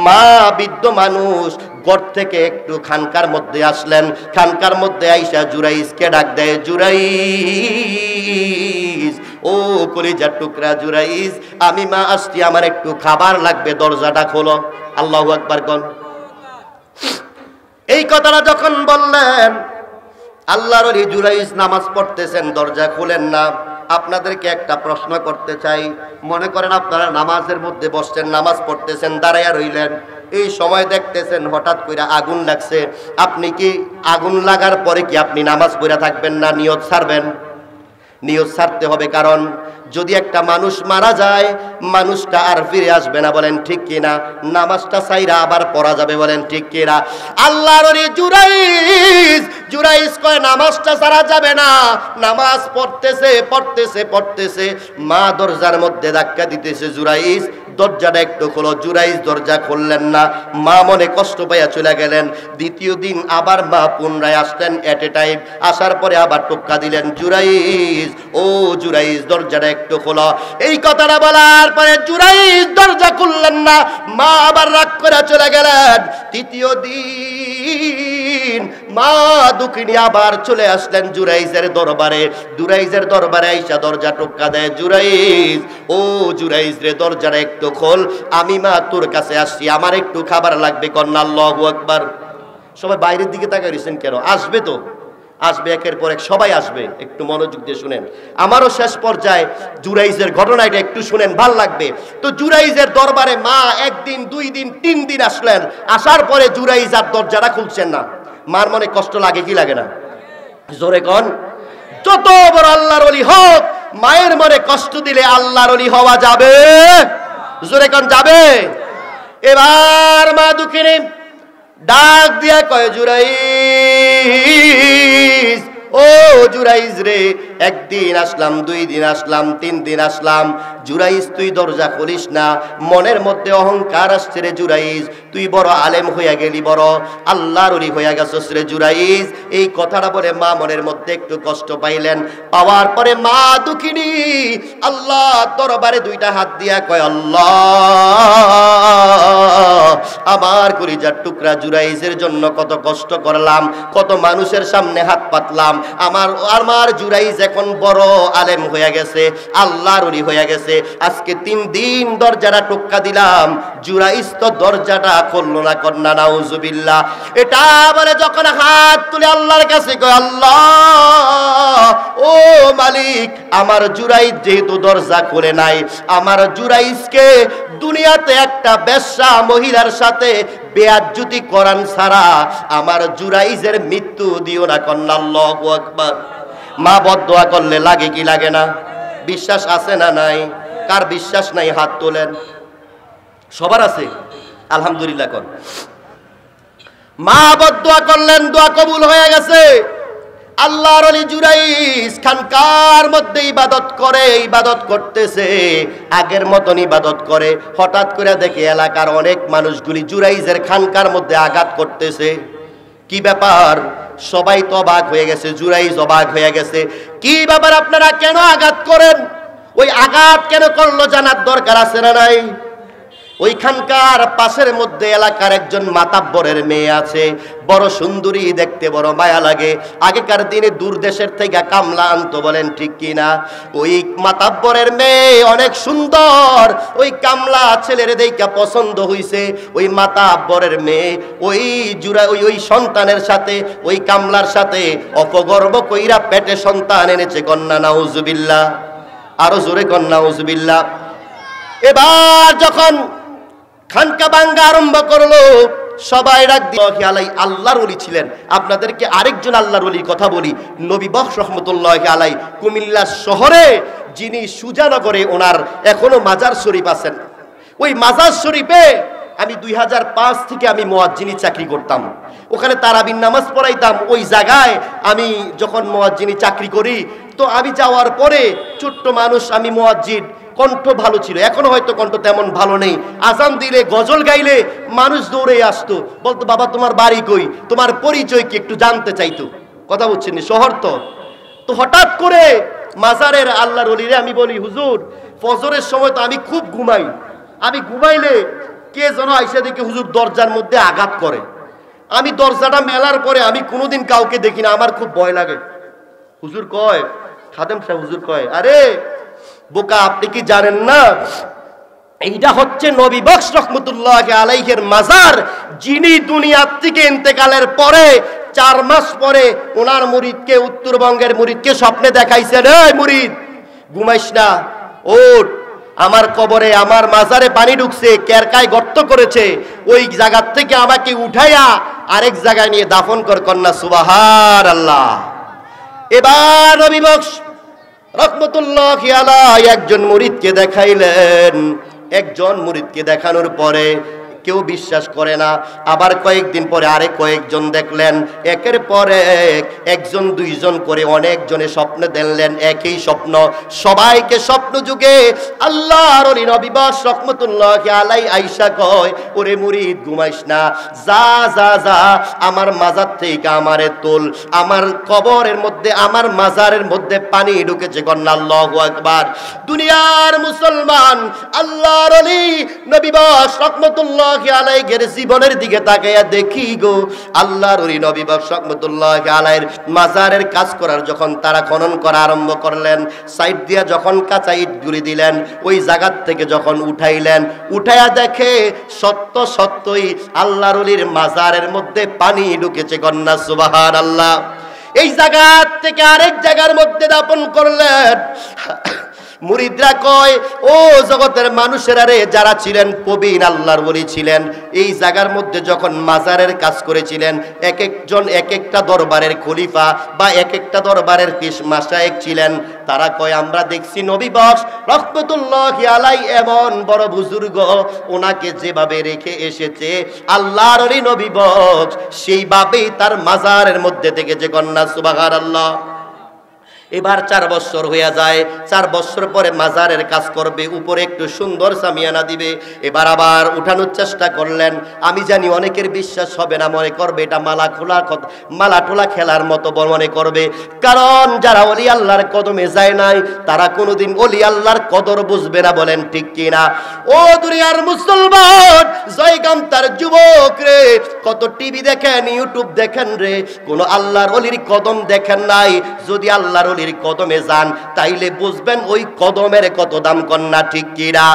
মা বৃদ্ধ মানুষ ঘর থেকে একটু খানকার মধ্যে আসলেন। খানকার মধ্যে আইসা জুরাইজকে ডাক দেয়, জুরাইজ, ও কলিজার টুকরা জুরাইজ, আমি মা আসছি, আমার একটু খাবার লাগবে, দরজাটা খোলো। আল্লাহু আকবার কোন। এই কথাটা যখন বললেন, আল্লাহর ওলি জুরাইজ নামাজ পড়তেছেন, দরজা খুলেন না। আপনাদেরকে একটা প্রশ্ন করতে চাই, মনে করেন আপনারা নামাজের মধ্যে বসছেন, নামাজ পড়তেছেন, দাঁড়াইয়া রইলেন, এই সময় দেখতেছেন হঠাৎ করে আগুন লাগছে, আপনি কি আগুন লাগার পরে কি আপনি নামাজ পড়ে থাকবেন না নিয়ত ছাড়বেন? নিয়ত ছাড়তে হবে, কারণ যদি একটা মানুষ মারা যায় মানুষটা আর ফিরে আসবে না। বলেন ঠিক কিনা? নামাজটা ছাইরা আবার পড়া যাবে। বলেন ঠিক কিনা? আল্লাহর ওলি জুরাইজ কয় নামাজটা ছাড়া যাবে না। নামাজ পড়তেছে পড়তেছে পড়তেছে, মা দরজার মধ্যে ধাক্কা দিতেছে, জুরাইজ দরজাটা একটু খোলো। জুরাইজ দরজা খুললেন না, মা মনে কষ্ট পাইয়া চলে গেলেন। দ্বিতীয় দিন আবার মা পুনরায় আসলেন, এট এ টাইম আসার পরে আবার টোক্কা দিলেন, জুরাইজ, ও জুরাইজ দরজাটা একটু খোলো। এই কথাটা বলার পরে জুরাইজ দরজা খুললেন না, মা আবার রাগ করে চলে গেলেন। তৃতীয় দিন মা দুঃখিনী আবার চলে আসলেন জুরাইজের দরবারে। জুরাইজের দরবারে আইসা দরজা টোক্কা দেয়, জুরাইজ, ও জুরাইজ রে দরজাটা একটু খোল, আমি মা তোর কাছে আসছি, আমার একটু খাবার লাগবে। কন্যা আল্লাহু আকবার। সবাই বাইরের দিকে তাকাই রয়েছেন কেন? আসবে তো, আসবে, একের পর এক সবাই আসবে। একটু মনোযোগ দিয়ে শুনেন, আমারও শেষ পর্যায়ে জুরাইজের ঘটনাটা একটু শুনেন, ভাল লাগবে। তো জুরাইজের দরবারে মা 1 দিন 2 দিন 3 দিন আসলেন। আসার পরে জুরাইজ আর দরজাটা খুলছেন না। মার মনে কষ্ট লাগে কি লাগে না? জোরে কন। যত বড় আল্লাহর ওলি হোক, মায়ের মনে কষ্ট দিলে আল্লাহর ওলি হওয়া যাবে? জোরে কন, যাবে? এবার মা দুঃখিনী ডাক দিয়া কয়, জুরাইজ, ও জুরাইজ রে, একদিন আসলাম, 2 দিন আসলাম, 3 দিন আসলাম। জুরাইজ তুই দরজা খুলিস না। মনের মধ্যে অহংকার আসছে রে জুরাইজ, তুই বড় আলেম হইয়া গেলি, বড় আল্লাহর ওলি হইয়া গেছস রে জুরাইজ। এই কথাটা বলে মা মনের মধ্যে একটু কষ্ট পাইলেন। পাওয়ার পরে মা দুঃখিনী আল্লাহ দরবারে 2টা হাত দিয়া কয়, আল্লাহ আমার কলিজার টুকরা জুরাইজের জন্য কত কষ্ট করলাম, কত মানুষের সামনে হাত পাতলাম। আমার জুরাইজ এখন বড় আলেম হয়ে গেছে, আল্লাহর ওলি হয়ে গেছে। আজকে 3 দিন দরজাটা টোক্কা দিলাম, জুরাইজ তো দরজাটা খুললো না। কন্যা নাউজুবিল্লাহ। এটা বলে যখন হাত তুলে আল্লাহর কাছে কয়, আল্লাহ ও মালিক, আমার জুরাইজ যেহেতু দরজা খুলে নাই, আমার জুরাইজকে দুনিয়াতে একটা বেশ্যা মহিলার সাথে বেয়াজ্জতি করান ছাড়া আমার জুরাইজের মৃত্যু দিও না। কন্যা আল্লাহু আকবার। মা বদদোয়া করলে লাগে কি লাগে না? বিশ্বাস আছে না নাই? কার বিশ্বাস নাই হাত তোলেন। সবার আছে? আলহামদুলিল্লাহ কর। মা বদদোয়া করলেন, দোয়া কবুল হয়ে গেছে। আল্লাহর ওলি জুরাইজ খানকার মধ্যে ইবাদত করে, ইবাদত করতেছে, আগের মতন ইবাদত করে। হঠাৎ করে দেখে এলাকার অনেক মানুষগুলি জুরাইজের খানকার মধ্যে আঘাত করতেছে। কি ব্যাপার? সবাই তো অবাক হয়ে গেছে, জুরাইজ অবাক হয়ে গেছে। কি ব্যাপার, আপনারা কেন আঘাত করেন? ওই আঘাত কেন করলো জানার দরকার আছে না নাই? ওইখানকার পাশের মধ্যে এলাকার একজন মাতাব্বরের মেয়ে আছে, বড় সুন্দরী, দেখতে বড় মায়া লাগে। আগেকার দিনে দূর দেশের থেকে কামলা আনতো, বলেন ঠিক কিনা? ওই মাতাব্বরের মেয়ে অনেক সুন্দর, ওই কামলা ছেলের দেখা পছন্দ হইছে। ওই মাতাব্বরের মেয়ে ওই সন্তানের সাথে, ওই কামলার সাথে অপগর্ব কইরা পেটে সন্তান এনেছে। কন্যা নাউজুবিল্লাহ। আরো জোরে কন্যা নাউজুবিল্লাহ। এবার যখন খানকা ভাঙ্গা আরম্ভ করলো, সবাই ডাক দিয়ে আল্লাহর ওলি ছিলেন। আপনাদেরকে আরেকজন আল্লাহর ওলির কথা বলি, নবী বক্স রহমতুল্লাহি আলাইহি কুমিল্লা শহরে, যিনি সুজানগরে ওনার এখনো মাজার শরীফ আছেন। ওই মাজার শরীফে আমি 2005 থেকে আমি মুয়াজ্জিনি চাকরি করতাম, ওখানে তারাবির নামাজ পড়াইতাম। ওই জায়গায় আমি যখন মুয়াজ্জিনি চাকরি করি, তো আমি যাওয়ার পরে ছোট্ট মানুষ, আমি মুয়াজ্জিন, কণ্ঠ ভালো ছিল, এখনো হয়তো কণ্ঠ তেমন ভালো নেই। আজান দিলে, গজল গাইলে মানুষ দৌড়ে আসতো, বলতো বাবা তোমার বাড়ি কই, তোমার পরিচয় কি, একটু জানতে চাইতো। কথা বলছেন, শহর তো হঠাৎ করে মাজারের আল্লাহর ওলিরে আমি বলি, হুজুর ফজরের সময় তো আমি খুব ঘুমাই, আমি ঘুমাইলে কে যেন আইসা দেখে হুজুর দরজার মধ্যে আঘাত করে। আমি দরজাটা মেলার পরে আমি কোনোদিন কাউকে দেখি না, আমার খুব ভয় লাগে। হুজুর কয়, খাদেম সাহেব হুজুর কয়, আরে বোকা, আপনি কি জানেন না এইটা হচ্ছে নবী বক্স রহমতুল্লাহি আলাইহির মাজার, যিনি দুনিয়া থেকে ইন্তেকালের পরে 4 মাস পরে ওনার মুরিদকে, উত্তরবঙ্গের মুরিদকে স্বপ্নে দেখাইছেন, এই মুরিদ ঘুমাইস না, ওঠ, আমার কবরে, আমার মাজারে পানি ঢুকছে, কেরকায় গর্ত করেছে, ওই জায়গা থেকে আমাকে উঠাইয়া আরেক জায়গায় নিয়ে দাফন কর। কন্যা সুবহানাল্লাহ। এবার নবী বক্স রহমতুল্লাহি আলাইহি একজন মুরিদকে দেখাইলেন। একজন মুরিদকে দেখানোর পরে কেউ বিশ্বাস করে না। আবার কয়েকদিন পরে আরে কয়েকজন দেখলেন, একের পর একজন দুইজন করে অনেকজনে স্বপ্ন দেখলেন, একই স্বপ্ন। সবাইকে স্বপ্ন যুগে আল্লাহর ওলি নবী বক্স রহমতুল্লাহি আলাইহি আয়েশা কয়, ওরে মুরিদ ঘুমাইস না, যা যা যা, আমার মাজার থেকে আমারে তোল, আমার কবরের মধ্যে, আমার মাজারের মধ্যে পানি ঢুকেছে। কন্যা আল্লাহু আকবার। দুনিয়ার মুসলমান আল্লাহর ওলি নবী বক্স রহমতুল্লাহি আলাইহির জীবনের দিকে তাকাইয়া দেখি গো, আল্লাহর ওলি নবী বক্স রহমতুল্লাহি আলাইহির মাজারের কাজ করার যখন তারা খনন করা আরম্ভ করলেন, সাইড দিয়া যখন কাঁচা ইট গুলি দিলেন, ওই জায়গা থেকে যখন উঠাইলেন, উঠাইয়া দেখে সত্য সত্যই আল্লাহর ওলির মাজারের মধ্যে পানি ঢুকেছে। কন্যা সুবহানাল্লাহ। এই জায়গা থেকে আরেক জায়গার মধ্যে দাপন করলেন। মুরিদরা কয়, ও জগতের মানুষেরা রে, যারা ছিলেন প্রবীণ আল্লাহর ওলি ছিলেন, এই জায়গার মধ্যে যখন মাজারের কাজ করেছিলেন, এক একজন এক একটা দরবারের খলিফা বা এক একটা দরবারের পীর মাশায়েখ ছিলেন। তারা কয়, আমরা দেখছি নবী বক্স রহমতুল্লাহি আলাইহি এমন বড় বুজুর্গ, ওনাকে যেভাবে রেখে এসেছে আল্লাহর ওলি নবী বক্স, সেইভাবেই তার মাজারের মধ্যে থেকে যে। কন্যা সুবহানাল্লাহ। এবার 4 বছর হয়ে যায়, 4 বছর পরে মাজারের কাজ করবে, উপরে একটু সুন্দর সামিয়ানা দিবে। এবার আবার উঠানোর চেষ্টা করলেন। আমি জানি অনেকের বিশ্বাস হবে না, মনে করবে এটা মালা টোলা খেলার মতো মনে করবে, কারণ যারা ওলি আল্লাহর কদমে যায় নাই তারা কোনোদিন ওলি আল্লাহর কদর বুঝবে না। বলেন ঠিক কিনা? ও দুনিয়ার মুসলমান, জয়গাম তার যুবক রে, কত টিভি দেখেন, ইউটিউব দেখেন রে, কোন আল্লাহর ওলির কদম দেখেন নাই। যদি আল্লাহর ওলির কদমে যান তাইলে বুঝবেন ওই কদমের কত দাম, কন্যা ঠিক কিনা?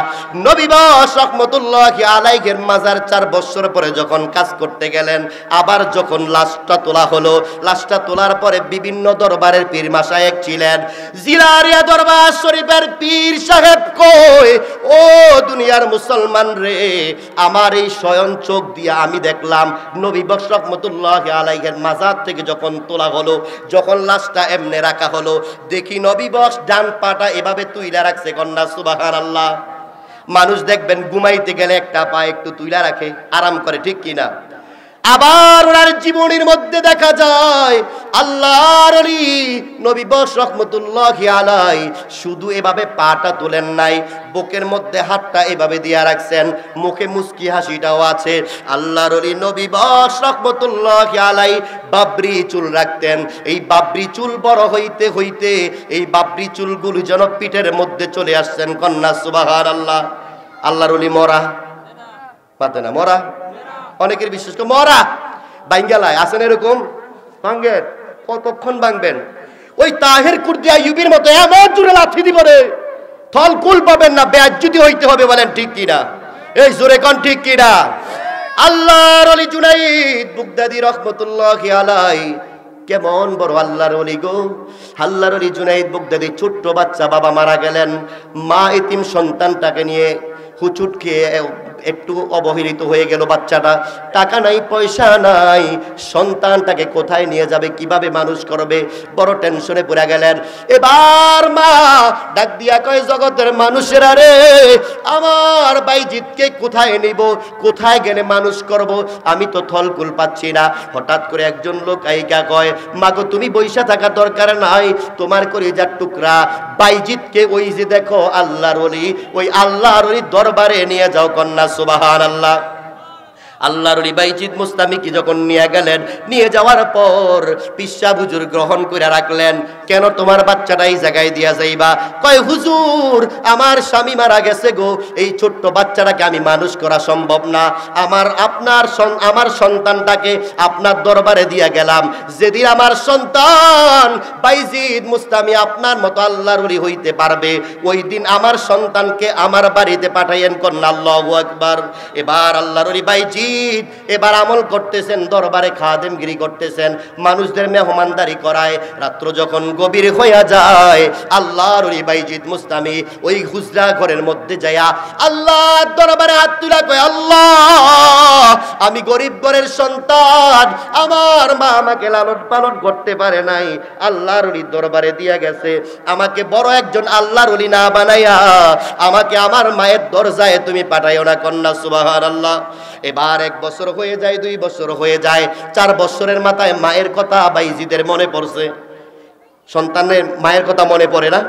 নবী বস রহমতুল্লাহি আলাইহির মাজার 4 বছর পরে যখন কাজ করতে গেলেন, আবার যখন লাশটা তোলা হলো, লাশটা তোলার পরে বিভিন্ন দরবারের পীর মাশায়েখ ছিলেন। জিলারিয়া দরবার শরীফের পীর সাহেব কই, ও দুনিয়ার মুসলমান রে, আমার এই স্বয়ং চোখ দিয়ে আমি দেখলাম নবী বস রহমতুল্লাহি আলাইহির মাজার থেকে যখন তোলা হলো, যখন লাশটা এমনে রাখা হলো, দেখি নবী বস ডান পাটা এভাবে তুইলা রাখছে। কন্যা সুবহানাল্লাহ। মানুষ দেখবেন ঘুমাইতে গেলে একটা পা একটু তুইলা রাখে, আরাম করে, ঠিক কিনা? আবার ওনার জীবনের মধ্যে দেখা যায় আল্লাহর ওলি নবী বস রহমতুল্লাহি আলাইহি শুধু এভাবে পাটা তোলেন নাই, বুকের মধ্যে হাতটা এভাবে দিয়া রাখছেন, মুখে মুস্কি হাসিটাও আছে। আল্লাহর ওলি নবী বস রহমতুল্লাহি আলাইহি বাবরি চুল রাখতেন। এই বাবরি চুল বড় হইতে হইতে এই বাবরি চুলগুলো যেন পিঠের মধ্যে চলে আসছেন। কন্যা সুবহানাল্লাহ। আল্লাহর ওলি মরা পাতে না, মরা অনেকের বিশ্বাস করে মরা বাঙ্গালায় আছেন এরকম, ভাঙ্গেন কতক্ষণ ভাঙবেন? ওই তাহের কুর্দি আইয়ুবের মতো এমন জোরে লাথি দিব রে, থল কুল পাবেন না, বেজ্জতি হইতে হবে। বলেন ঠিক কিনা? এই জোরে কোন ঠিক কিনা? আল্লাহর ওলি জুনাইদ বুগদাদি রহমতুল্লাহি আলাইহি কেমন বড় আল্লাহর ওলি গো। আল্লাহর ওলি জুনাইদ বুগদাদি ছোট্ট বাচ্চা, বাবা মারা গেলেন, মা এতিম সন্তানটাকে নিয়ে হুচুট খেয়ে একটু অবহেলিত হয়ে গেল বাচ্চাটা। টাকা নাই, পয়সা নাই, সন্তানটাকে কোথায় নিয়ে যাবে, কিভাবে মানুষ করবে, বড় টেনশনে পড়ে গেলেন। এবার মা ডাক দিয়া কয়, জগতের মানুষেরা রে, আমার বাইজিৎকে কোথায় নিব, কোথায় গেলে মানুষ করব, আমি তো থলকুল পাচ্ছি না। হঠাৎ করে একজন লোক আইকা কয়, মাগো তুমি বইসা থাকা দরকার নাই, তোমার কলিজার টুকরা বাইজিৎকে ওই যে দেখো আল্লাহর ওলি, ওই আল্লাহর ওলি দরবারে নিয়ে যাও। কন্যা সুবহানাল্লাহ। আল্লাহর ওলি বাইজিদ মুস্তামিকি যখন নিয়ে গেলেন, নিয়ে যাওয়ার পর পিসা হুজুর গ্রহণ করে রাখলেন। কেন তোমার বাচ্চাটা এই জায়গায় দিয়া যাইবা? কয় হুজুর আমার স্বামী মারা গেছে গো, এই ছোট্ট বাচ্চাটাকে আমি মানুষ করা সম্ভব না, আমার সন্তানটাকে আপনার দরবারে দিয়া গেলাম। যেদিন আমার সন্তান বাইজিদ মুস্তামি আপনার মতো আল্লাহর ওলি হইতে পারবে, ওই দিন আমার সন্তানকে আমার বাড়িতে পাঠাইয়েন। কন্যা আল্লাহু আকবার। এবার আল্লাহর ওলি বাইজিদ এবার আমল করতেছেন, দরবারে খাদেমগিরি করতেছেন, মানুষদের মেহমানদারি করায়। রাত্র যখন গভীর হইয়া যায়, আল্লাহর ওলি বাইজিদ মুস্তামি ওই হুজরা ঘরের মধ্যে যায়া আল্লাহর দরবারে হাত তুলা কয়, আল্লাহ আমি গরিব ঘরের সন্তান, আমার মা আমাকে লালন পালন করতে পারে নাই, আল্লাহর ওলির দরবারে দিয়া গেছে, আমাকে বড় একজন আল্লাহর ওলি না বানাইয়া আমাকে আমার মায়ের দরজায় তুমি পাঠাইও না। কন্যা সুবহানাল্লাহ। এবার 1 বছর হয়ে যায়, 2 বছর হয়ে যায়, 4 বছরের মাথায় মায়ের কথা বাইজিদের মনে পড়ছে। সন্তানের মায়ের কথা মনে পড়ে না?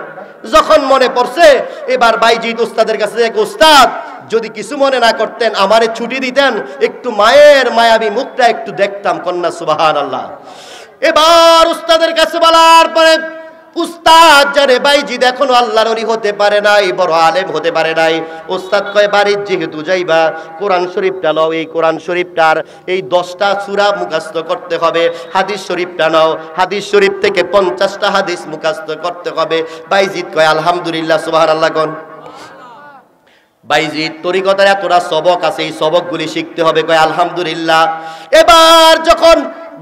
যখন মনে পড়ছে, এবার বাইজিদ উস্তাদের কাছে, এক উস্তাদ যদি কিছু মনে না করতেন, আমারে ছুটি দিতেন, একটু মায়ের মায়াবী মুখটা একটু দেখতাম। কন্যা সুবহানাল্লাহ। এবার উস্তাদের কাছে বলার পরে উস্তাদ জানে বাইজিদ এখনো আল্লাহর ওলি হতে পারে নাই, বড় আলেম হতে পারে নাই। উস্তাদ কয়, বাড়ির যেহেতু যাইবা, কোরআন শরীফটা নাও, এই কোরআন শরীফটার এই 10টা সূরা মুখস্থ করতে হবে। হাদিস শরীফটা নাও, হাদিস শরীফ থেকে 50টা হাদিস মুখস্থ করতে হবে। বাইজিদ কয়, আলহামদুলিল্লাহ, সুবহানাল্লাহ কোন। বাইজিদ তরিকতার এতটা সবক আছে, এই সবকগুলি শিখতে হবে, কয় আলহামদুলিল্লাহ। এবার যখন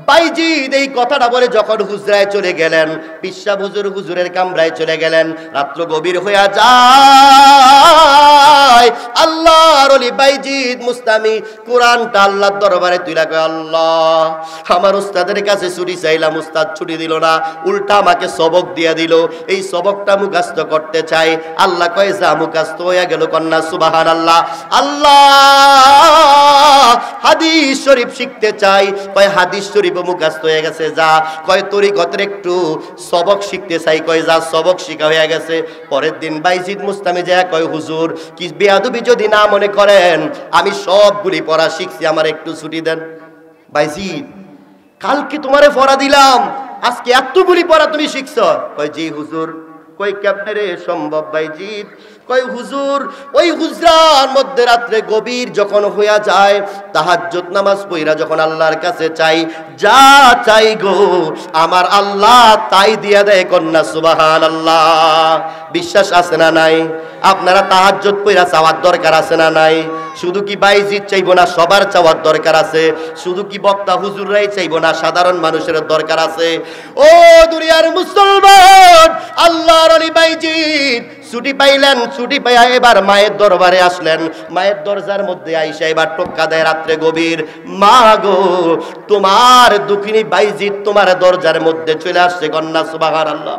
বাইজিদ এই কথাটা বলে যখন হুজরায় চলে গেলেন, পিসা হুজুরের কামরায় চলে গেলেন, রাত্র গভীর হইয়া যায়, আল্লাহর আল্লাহর ওলি বাইজিদ মুস্তামি কোরআনটা আল্লাহর দরবারে তুইলা কয়, আল্লাহ আমার উস্তাদের কাছে ছুটি চাইলাম, উস্তাদ ছুটি দিল না, উল্টা আমাকে সবক দিয়া দিল, এই সবকটা মুখস্থ করতে চাই। আল্লাহ কয় যা, মুখস্থ হয়ে গেল। কন্যা সুবহানাল্লাহ। আল্লাহ হাদিস শরীফ শিখতে চাই, কয় হাদিস শরীফ মুখস্থ হয়ে গেছে, যা। কয় তরিকতের একটু সবক শিখতে চাই, কয় যা, সবক শিখা হয়ে গেছে। পরের দিন বাইজিদ মুস্তামি যায় কয়, হুজুর কি বেয়াদবি যদি না মনে করেন, আমি সবগুলি পড়া শিখছি, আমার একটু ছুটি দেন। বাইজিদ কালকে তোমারে পড়া দিলাম, আজকে এতগুলি পড়া তুমি শিখছ? কয় জি হুজুর। কই কেমনে রে সম্ভব বাইজিদ? কই হুজুর ওই হুজরার মধ্যে রাত্রে গভীর যখন হইয়া যায়, তাহাজ্জুদ নামাজ পড়া যখন আল্লাহর কাছে চাই, যা চাই গো আমার আল্লাহ তাই দিয়া দেয়। কন্যা সুবহানাল্লাহ। বিশ্বাস আছে না নাই? আপনারা তাহাজ্জুদ পড়া চাওয়ার দরকার আছে না নাই? শুধু কি বাইজিদ চাইবো না, সবার চাওয়ার দরকার আছে। শুধু কি বক্তা হুজুররাই চাইবো না, সাধারণ মানুষের দরকার আছে। ও দুনিয়ার মুসলমান, আল্লাহর ওলি বাইজিদ ছুটি পাইলেন, ছুটি পাইয়া এবার মায়ের দরবারে আসলেন। মায়ের দরজার মধ্যে আইসা এবার টোক্কা দেয় রাত্রে গভীর, মা গো তোমার দুঃখিনী বাইজিদ তোমার দরজার মধ্যে চলে আসছে। কন্যা সুবহানাল্লাহ।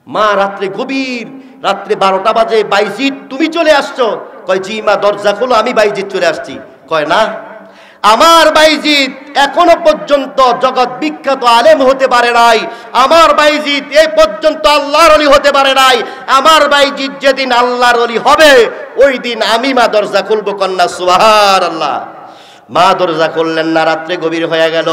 মা রাত্রে গভীর, রাত্রে 12টা বাজে, বাইজিদ তুমি চলে আসছো? কয় জি মা, দরজা খোলো, আমি বাইজিদ চলে আসছি। কয় না, আমার বাইজিদ এখনো পর্যন্ত জগৎ বিখ্যাত আলেম হতে পারে নাই, আমার বাইজিদ এই পর্যন্ত আল্লাহর ওলি হতে পারে নাই। আমার বাইজিদ যেদিন আল্লাহর ওলি হবে ওই দিন আমি মা দরজা খুলবো। কন্যা সুবহানাল্লাহ। মা দরজা করলেন না, রাত্রে গভীর হয়ে গেল।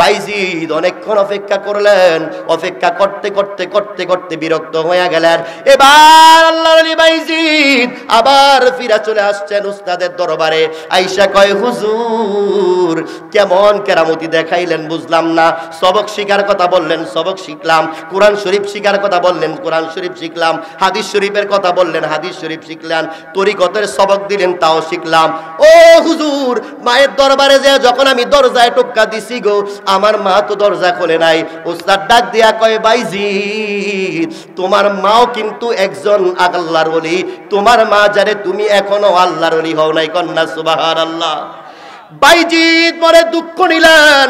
বাইজিদ অনেকক্ষণ অপেক্ষা করলেন, অপেক্ষা করতে করতে করতে করতে বিরক্ত হয়ে গেলেন। এবার আল্লাহর ওলি বাইজিদ আবার ফিরে চলে আসছেন উস্তাদের দরবারে। আইসা কয়, হুজুর কেমন কেরামতি দেখাইলেন বুঝলাম না। সবক শিখার কথা বললেন, সবক শিখলাম। কোরআন শরীফ শিখার কথা বললেন, কোরআন শরীফ শিখলাম। হাদিস শরীফের কথা বললেন, হাদিস শরীফ শিখলেন। তরিকতের সবক দিলেন, তাও শিখলাম। ও হুজুর, মায়ের দরবারে যে যখন আমি দরজায় টোক্কা দিছি গো, আমার মা তো দরজা খোলে নাই। উস্তাদ ডাক দিয়া কয়, বাইজিদ তোমার মাও কিন্তু একজন আল্লাহর ওলি, তোমার মা যারে তুমি এখনো আল্লাহর ওলি হও নাই। কন্যা সুবহানাল্লাহ। বাইজিদ মনে দুঃখ নিলেন,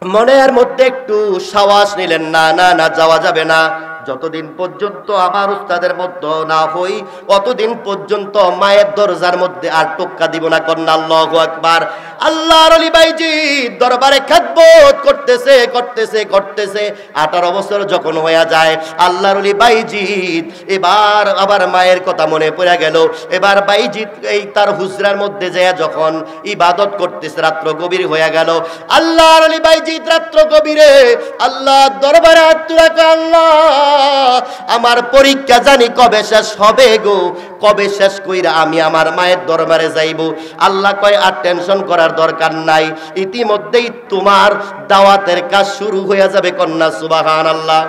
মনের মধ্যে একটু সাহস নিলেন, না না না, যাওয়া যাবে না। যতদিন পর্যন্ত আমার উস্তাদের মধ্যে না হই অতদিন পর্যন্ত মায়ের দরজার মধ্যে আর টোক্কা দিব না। কন্যা আল্লাহু আকবার। আল্লাহর ওলি বাইজিদ দরবারে খেদমত করতেছে করতেছে করতেছে। 18 বছর যখন হয়ে যায়, আল্লাহর ওলি বাইজিদ এবার আবার মায়ের কথা মনে পড়ে গেল। এবার বাইজিদ এই তার হুজরার মধ্যে যায় যখন ইবাদত করতেছে, রাত্র গভীর হয়ে গেল। আল্লাহর ওলি বাইজিদ রাত্র গভীরে আল্লাহর দরবারে হাত তুলে কয়, আল্লাহ আমার পরীক্ষা জানি কবে শেষ হবে গো, কবে শেষ কইরা আমি আমার মায়ের দরবারে যাইব। আল্লাহ কয়, আর টেনশন করার দরকার নাই, ইতিমধ্যেই তোমার দাওয়াতের কাজ শুরু হয়ে যাবে। কন্যা সুবহানাল্লাহ।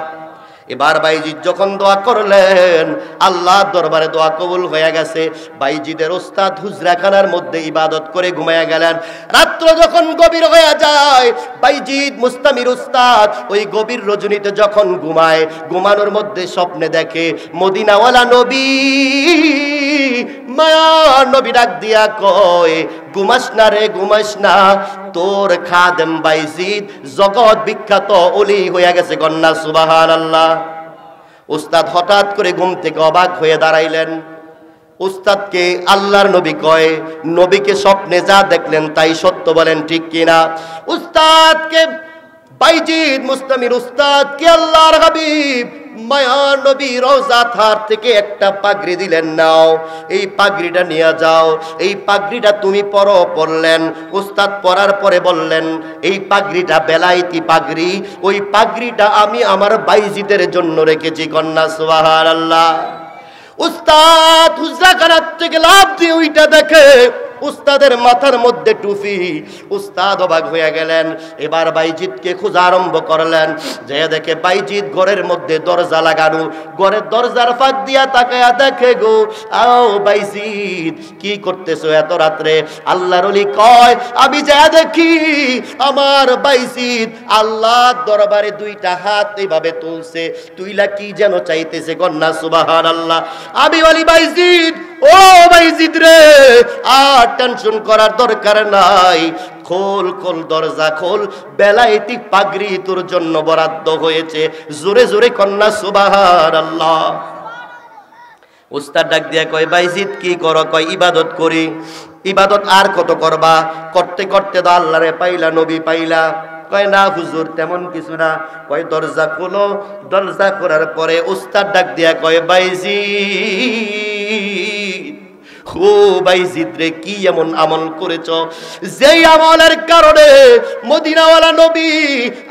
এবার বাইজিদ যখন দোয়া করলেন, আল্লাহর দরবারে দোয়া কবুল হয়ে গেছে। বাইজিদের ওস্তাদ হুজরাখানার মধ্যে ইবাদত করে ঘুমায়া গেলেন। রাত্র যখন গভীর হয়ে যায়, বাইজিদ মুস্তামির ওস্তাদ ওই গভীর রজনীতে যখন ঘুমায়, ঘুমানোর মধ্যে স্বপ্নে দেখে মদিনাওয়ালা নবী, মায়া নবী ডাক দিয়া কয়, ঘুমাস না রে, ঘুমাস না, তোর খাদেম বাইজিদ জগৎ বিখ্যাত ওলি হয়ে গেছে। কন্যা সুবহানাল্লাহ। উস্তাদ হঠাৎ করে ঘুম থেকে অবাক হয়ে দাঁড়াইলেন। উস্তাদকে আল্লাহর নবী কয়, নবীকে স্বপ্নে যা দেখলেন তাই সত্য বলেন, ঠিক কিনা? উস্তাদকে বাইজিদ মুস্তামির উস্তাদকে আল্লাহর হাবিব মায়া নবী রওজা থার থেকে একটা পাগড়ি দিলেন, নাও এই পাগড়িটা নিয়ে যাও, এই পাগড়িটা তুমি পরো। পরলেন। উস্তাদ পরার পরে বললেন, এই পাগড়িটা বেলায়েতি পাগড়ি, ওই পাগড়িটা আমি আমার বাইজিদের জন্য রেখেছি। কন্যা সুবহানাল্লাহ। উস্তাদ হুজরাখানার থেকে লাফ দিয়ে ওইটা দেখে উস্তাদের মাথার মধ্যে টুপি। উস্তাদ অবাক হয়ে গেলেন। এবার বাইজিদকে খোঁজা আরম্ভ করলেন। যে দেখে বাইজিদ ঘরের মধ্যে দরজা লাগানো, ঘরের দরজার ফাঁক দিয়া তাকায়া দেখে গো, আও বাইজিদ কি করতেছো এত রাত্রে? আল্লাহর ওলি কয়, আমি যা দেখি আমার বাইজিদ আল্লাহর দরবারে দুইটা হাত এইভাবে তুলছে, তুইলা কি যেন চাইতেছে। কন্যা সুবহানাল্লাহ। আমি ওলি বাইজিদ ও বাইজিদ রে, আর টেনশন করার দরকার নাই, খোল খোল দরজা খোল, বেলায়েতি পাগড়ি তোর জন্য বরাদ্দ হয়েছে। জোরে জোরে কন্যা সুবহানাল্লাহ। উস্তাদ ডাক দিয়া কয়, বাইজিদ কি করো? কয় ইবাদত করি। ইবাদত আর কত করবা? করতে করতে তো আল্লাহরে পাইলা, নবী পাইলা। কয় না হুজুর, তেমন কিছু না। কয় দরজা খোলো। দরজা খোলার পরে উস্তাদ ডাক দিয়া কয়, বাইজিদ, ও বাইজিদ রে, কি এমন আমল করেছ যেই আমলের কারণে মদিনাওয়ালা নবী,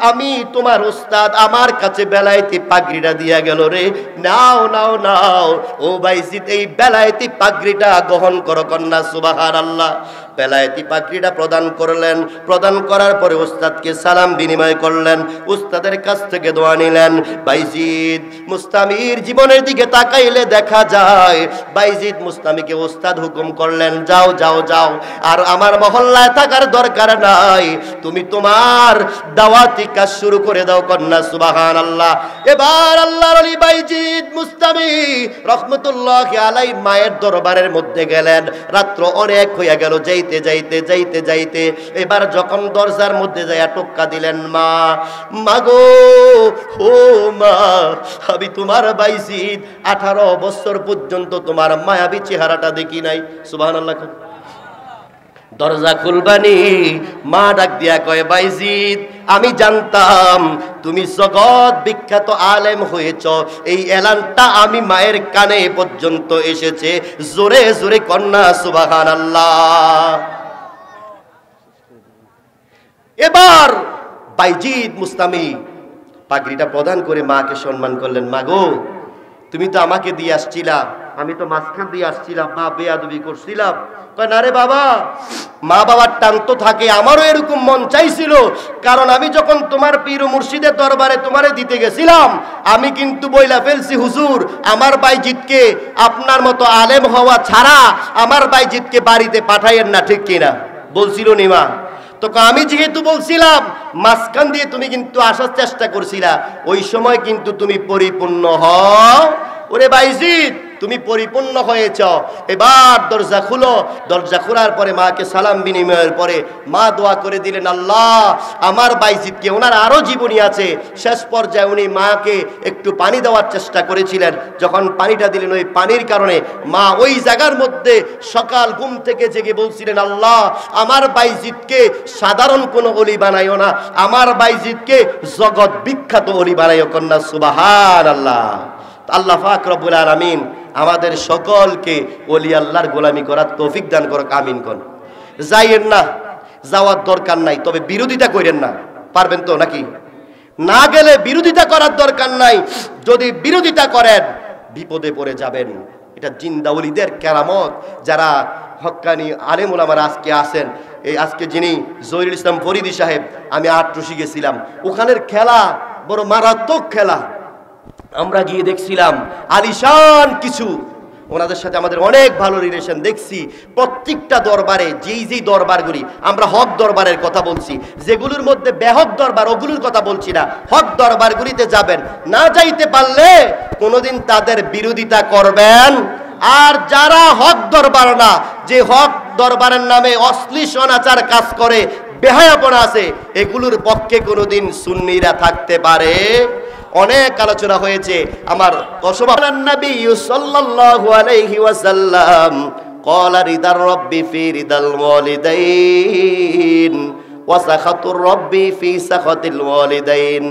আমি তোমার উস্তাদ, আমার কাছে বেলায়েতি পাগড়িটা দিয়া গেল রে। নাও নাও নাও। ও বাইজিদ, এই বেলায়েতি পাগড়িটা গ্রহণ করো। কন্যা সুবহানাল্লাহ। বেলায়েতি পাগড়িটা প্রদান করলেন। প্রদান করার পরে উস্তাদকে সালাম বিনিময় করলেন, উস্তাদের কাছ থেকে দোয়া নিলেন। বাইজিদ মুস্তামির জীবনের দিকে তাকাইলে দেখা যায় বাইজিদ মুস্তামিকে উস্তাদ হুকুম করলেন, যাও যাও যাও, আর আমার মহল্লায় থাকার দরকার নাই, তুমি তোমার দাওয়াতি কাজ শুরু করে দাও। কন্যা সুবহানাল্লাহ। এবার আল্লাহর ওলি বাইজিদ মুস্তামি রহমতুল্লাহি আলাইহি মায়ের দরবারের মধ্যে গেলেন। রাত্র অনেক হইয়া গেল। যাইতে যাইতে যাইতে যাইতে এবার যখন দরজার মধ্যে যাইয়া টোক্কা দিলেন, মা, মাগো, ও মা, আমি তোমার বাইজিদ 18 বছর পর্যন্ত তোমার মায়াবী চেহারাটা দেখি নাই। সুবহানাল্লাহ। দরজা খুলবানি। মা ডাক দিয়া কয়, বাইজিদ, আমি জানতাম তুমি জগৎ বিখ্যাত আলেম হয়েছ, এই এলানটা আমি মায়ের কানে পর্যন্ত এসেছে। জোরে জোরে কন্যা সুবহানাল্লাহ। এবার বাইজিদ মুস্তামি পাগড়িটা প্রদান করে মাকে সম্মান করলেন। মাগো, তুমি তো আমাকে দিয়ে আসছিলা, আমি তো মাঝখান দিয়ে আসছিলাম, মা বেয়াদবি করছিলাম। কয় না রে বাবা, মা বাবার টান তো থাকে, আমারও এরকম মন চাইছিল, কারণ আমি যখন তোমার পীর ও মুর্শিদের দরবারে তোমারে দিতে গেছিলাম, আমি কিন্তু বইলা ফেলছি, হুজুর আমার বাইজিদকে আপনার মতো আলেম হওয়া ছাড়া আমার বাইজিদকে বাড়িতে পাঠাইয়েন না, ঠিক কিনা? বলছিল নিমা। তো আমি যেহেতু বলছিলাম, মাঝখান দিয়ে তুমি কিন্তু আসার চেষ্টা করছিলা, ওই সময় কিন্তু তুমি পরিপূর্ণ হও। ওরে বাইজিদ, তুমি পরিপূর্ণ হয়েছ। এবার দরজা খুলো। দরজা খোলার পরে মাকে সালাম বিনিময়ের পরে মা দোয়া করে দিলেন, আল্লাহ আমার বাইজিদকে, ওনার আরো জীবনী আছে, শেষ পর্যায়ে উনি মাকে একটু পানি দেওয়ার চেষ্টা করেছিলেন। যখন পানিটা দিলেন, ওই পানির কারণে মা ওই জায়গার মধ্যে সকাল ঘুম থেকে জেগে বলছিলেন, আল্লাহ আমার বাইজিদকে সাধারণ কোনো ওলি বানাইও না, আমার বাইজিদকে জগৎ বিখ্যাত ওলি বানাইও। কন্যা সুবহানাল্লাহ। আল্লাহ পাক রব্বুল আলামিন আমাদের সকলকে ওলি আল্লাহর গোলামি করার তৌফিক দান করুক। আমিন কোন। যাইয়েন না, যাওয়ার দরকার নাই, তবে বিরোধিতা করেন না। পারবেন তো নাকি? না গেলে বিরোধিতা করার দরকার নাই। যদি বিরোধিতা করেন বিপদে পড়ে যাবেন। এটা জিন্দা ওলিদের কেরামত। যারা হক্কানি আলেম ওলামারা আজকে আসেন, এই আজকে যিনি জহিরুল ইসলাম ফরিদি সাহেব, আমি আটরশি গেছিলাম, ওখানের খেলা বড় মারাত্মক খেলা। আমরা গিয়ে দেখছিলাম আলিশান কিছু, ওনাদের সাথে আমাদের অনেক ভালো রিলেশন। দেখছি প্রত্যেকটা দরবারে, যেই দরবারগুলি, আমরা হক দরবারের কথা বলছি, যেগুলোর মধ্যে বেহক দরবার ওগুলোর কথা বলছি না, হক দরবারগুলিতে যাবেন, না যাইতে পারলে কোনোদিন তাদের বিরোধিতা করবেন। আর যারা হক দরবার না, যে হক দরবারের নামে অশ্লীল অনাচার কাজ করে, বেহায়াপনা আছে, এগুলোর পক্ষে কোনোদিন সুন্নিরা থাকতে পারে? অনেক আলোচনা হয়েছে। আমার নবী সাল্লাল্লাহু আলাইহি ওয়াসাল্লাম ক্বালা রিদার রাব্বি ফি রিদাল ওয়ালিদাইন ওয়া সাখাতুর রাব্বি ফি সাখাতিল ওয়ালিদাইন।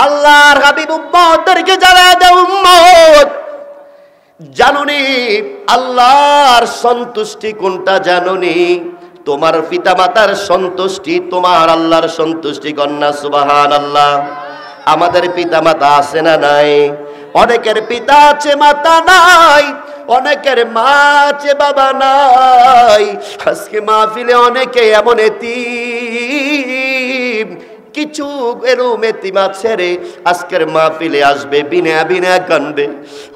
আল্লাহর হাবিব উম্মতদেরকে জানায় দাও, উম্মত জানুনি আল্লাহর সন্তুষ্টি কোনটা? জানুনি তোমার পিতামাতার সন্তুষ্টি, তোমার আল্লাহর সন্তুষ্টি। কন্যা সুবহানাল্লাহ। আমাদের পিতা মাতা আছে না নাই? অনেকের পিতা আছে, মাতা নাই। অনেকের মা আছে, বাবা নাই। আজকে মাহফিলে অনেকে এমন এতিম, কিছু এরম এতিম আছে রে আজকের মাহফিলে আসবে বিনা বিনা কানবে।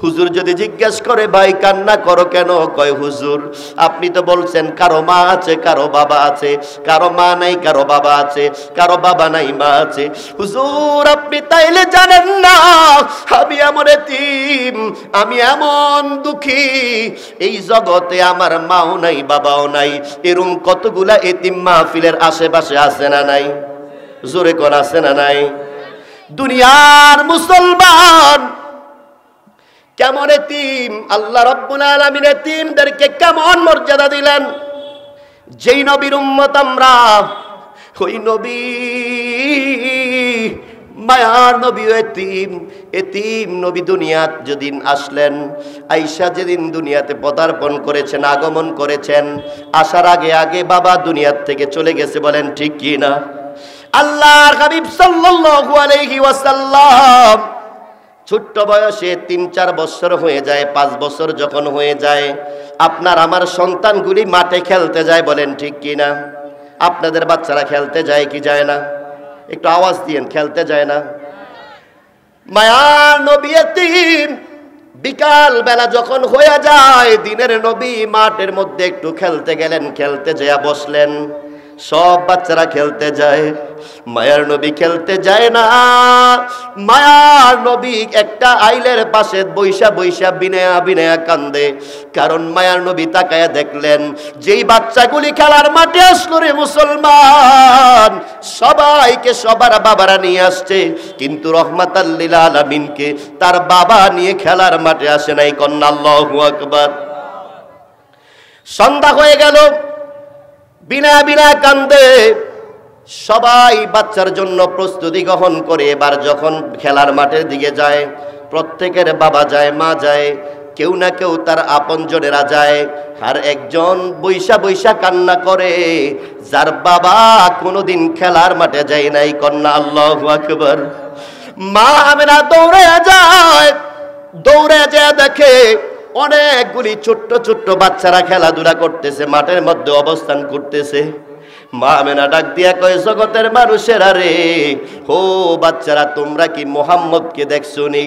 হুজুর যদি জিজ্ঞেস করে ভাই কান্না করো কেন, কয় হুজুর আপনি তো বলছেন কারো মা আছে কারো বাবা আছে, কারো মা নাই কারো বাবা আছে, কারো বাবা নাই মা আছে। হুজুর আপনি তাইলে জানেন না আমি এমন এতিম, আমি এমন দুঃখী, এই জগতে আমার মাও নাই বাবাও নাই। এরম কতগুলা এতিম মাহফিলের আশেপাশে আছে না নাই? জোরে কোন আছে না নাই? দুনিয়ার মুসলমান কেমন এতিম, আল্লাহ রাব্বুল আলামিন এতিমদেরকে কেমন মর্যাদা দিলেন। যেই নবীর উম্মত আমরা, ওই নবী মায়ার নবী এতিম, এতিম নবী দুনিয়াত যেদিন আসলেন, আয়েশা যেদিন দুনিয়াতে পদার্পণ করেছেন, আগমন করেছেন, আসার আগে আগে বাবা দুনিয়ার থেকে চলে গেছে, বলেন ঠিক কি না? আল্লাহর হাবিব সাল্লাল্লাহু আলাইহি ওয়াসাল্লাম ছোট্ট বয়সে ৩-৪ বছর হয়ে যায়, 5 বছর যখন হয়ে যায়, আপনার আমার সন্তানগুলি মাঠে খেলতে যায়, বলেন ঠিক কি না? আপনাদের বাচ্চারা খেলতে যায় কি যায় না? একটু আওয়াজ দিয়েন, খেলতে যায় না? মায়ার নবী এতিম, বিকাল বেলা যখন হয়ে যায়, দিনের নবী মাঠের মধ্যে একটু খেলতে গেলেন, খেলতে যেয়া বসলেন, সব বাচ্চারা খেলতে যায়, মায়ার নবী খেলতে যায় না। মায়ার নবী একটা আইলের পাশে বৈশা বৈশা বিনয়া বিনয়া কান্দে, কারণ মায়ার নবী তাকায়া দেখলেন যেই বাচ্চাগুলি খেলার মাঠে আসলো রে মুসলমান, সবাইকে সবার বাবারা নিয়ে আসছে, কিন্তু রহমাতাল লিল আলামিনকে তার বাবা নিয়ে খেলার মাঠে আসে নাই। কন্যা আল্লাহু আকবার। সন্ধ্যা হয়ে গেল, বিনা বিনা কান্দে সবাই বাচ্চার জন্য প্রস্তুতি গ্রহণ করে। এবার যখন খেলার মাঠের দিকে যায়, প্রত্যেকের বাবা যায়, মা যায়, কেউ না কেউ তার আপনজনেরা যায়, আর একজন বৈশা বৈশা কান্না করে যার বাবা কোনোদিন খেলার মাঠে যায় নাই। কন্যা আল্লাহু আকবার। মা আমেনা দৌড়ে যায়, দৌড়ে যায় দেখে অনেকগুলি ছোট্ট ছোট্ট বাচ্চারা খেলাধুলা করতেছে, মাঠের মধ্যে অবস্থান করতেছে। মা আমেনা ডাক দিয়া কয়, জগতের মানুষেরা রে, ও বাচ্চারা তোমরা কি মুহাম্মদকে দেখছনি?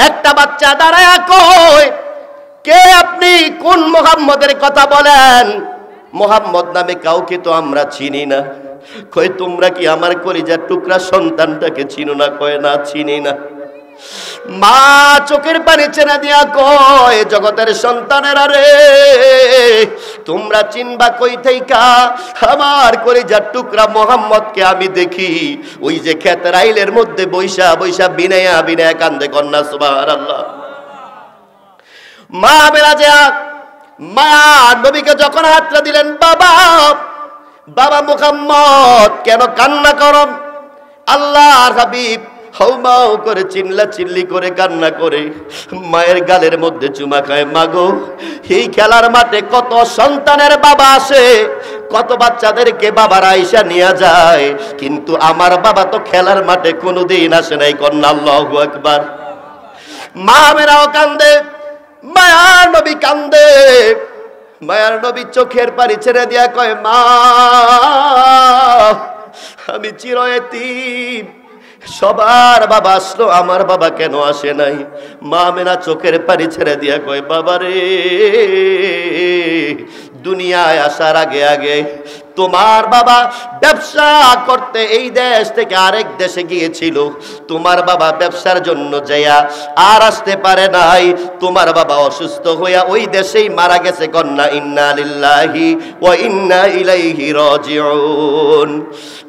একটা বাচ্চা দাঁড়ায়া কয়, কে আপনি? কোন মুহাম্মদের কথা বলেন? মুহাম্মদ নামে কাউকে তো আমরা চিনি না। কয় তোমরা কি আমার কলিজার টুকরা সন্তানটাকে চিনো না? কয় না, চিনি না। মা চোখের পানি ছেড়ে দিয়া কয়, জগতের সন্তানেরা রে, তোমরা চিনবা কই থেইকা? আমার কলিজার টুকরা মোহাম্মদকে আমি দেখি ওই যে ক্ষেতের আইলের মধ্যে বৈশা বৈশা বিনায়া বিনায়া কান্দে। কন্যা সুবহানাল্লাহ। মা বেরাজা মা নবীকে যখন হাতটা দিলেন, বাবা বাবা মুহাম্মদ কেন কান্না করো? আল্লাহর হাবিব হাউমাউ করে চিল্লা চিল্লি করে কান্না করে মায়ের গালের মধ্যে চুমা খায়। মাগো, এই খেলার মাঠে কত সন্তানের বাবা আসে, কত বাচ্চাদেরকে বাবার আইসা নিয়ে যায়, কিন্তু আমার বাবা তো খেলার মাঠে কোনোদিন আসে নাই। কন্যা আল্লাহু আকবার। মা মেরাও কান্দে, মায়ার নবী কান্দে। মায়ার নবী চোখের পানি ছেড়ে দিয়া কয়, মা আমি চির এতিম, সবার বাবা আসলো, আমার বাবা কেন আসে নাই? মা আমেনা চোখের পানি ছেড়ে দিয়া কয়, বাবা রে, দুনিয়ায় আসার আগে আগে তোমার বাবা ব্যবসা করতে এই দেশ থেকে আরেক দেশে গিয়েছিল। তোমার বাবা ব্যবসার জন্য যাইয়া আর আসতে পারে নাই, তোমার বাবা অসুস্থ হইয়া ওই দেশেই মারা গেছে। কন্যা ইন্না লিল্লাহি ওয়া ইন্না ইলাইহি রাজিউন।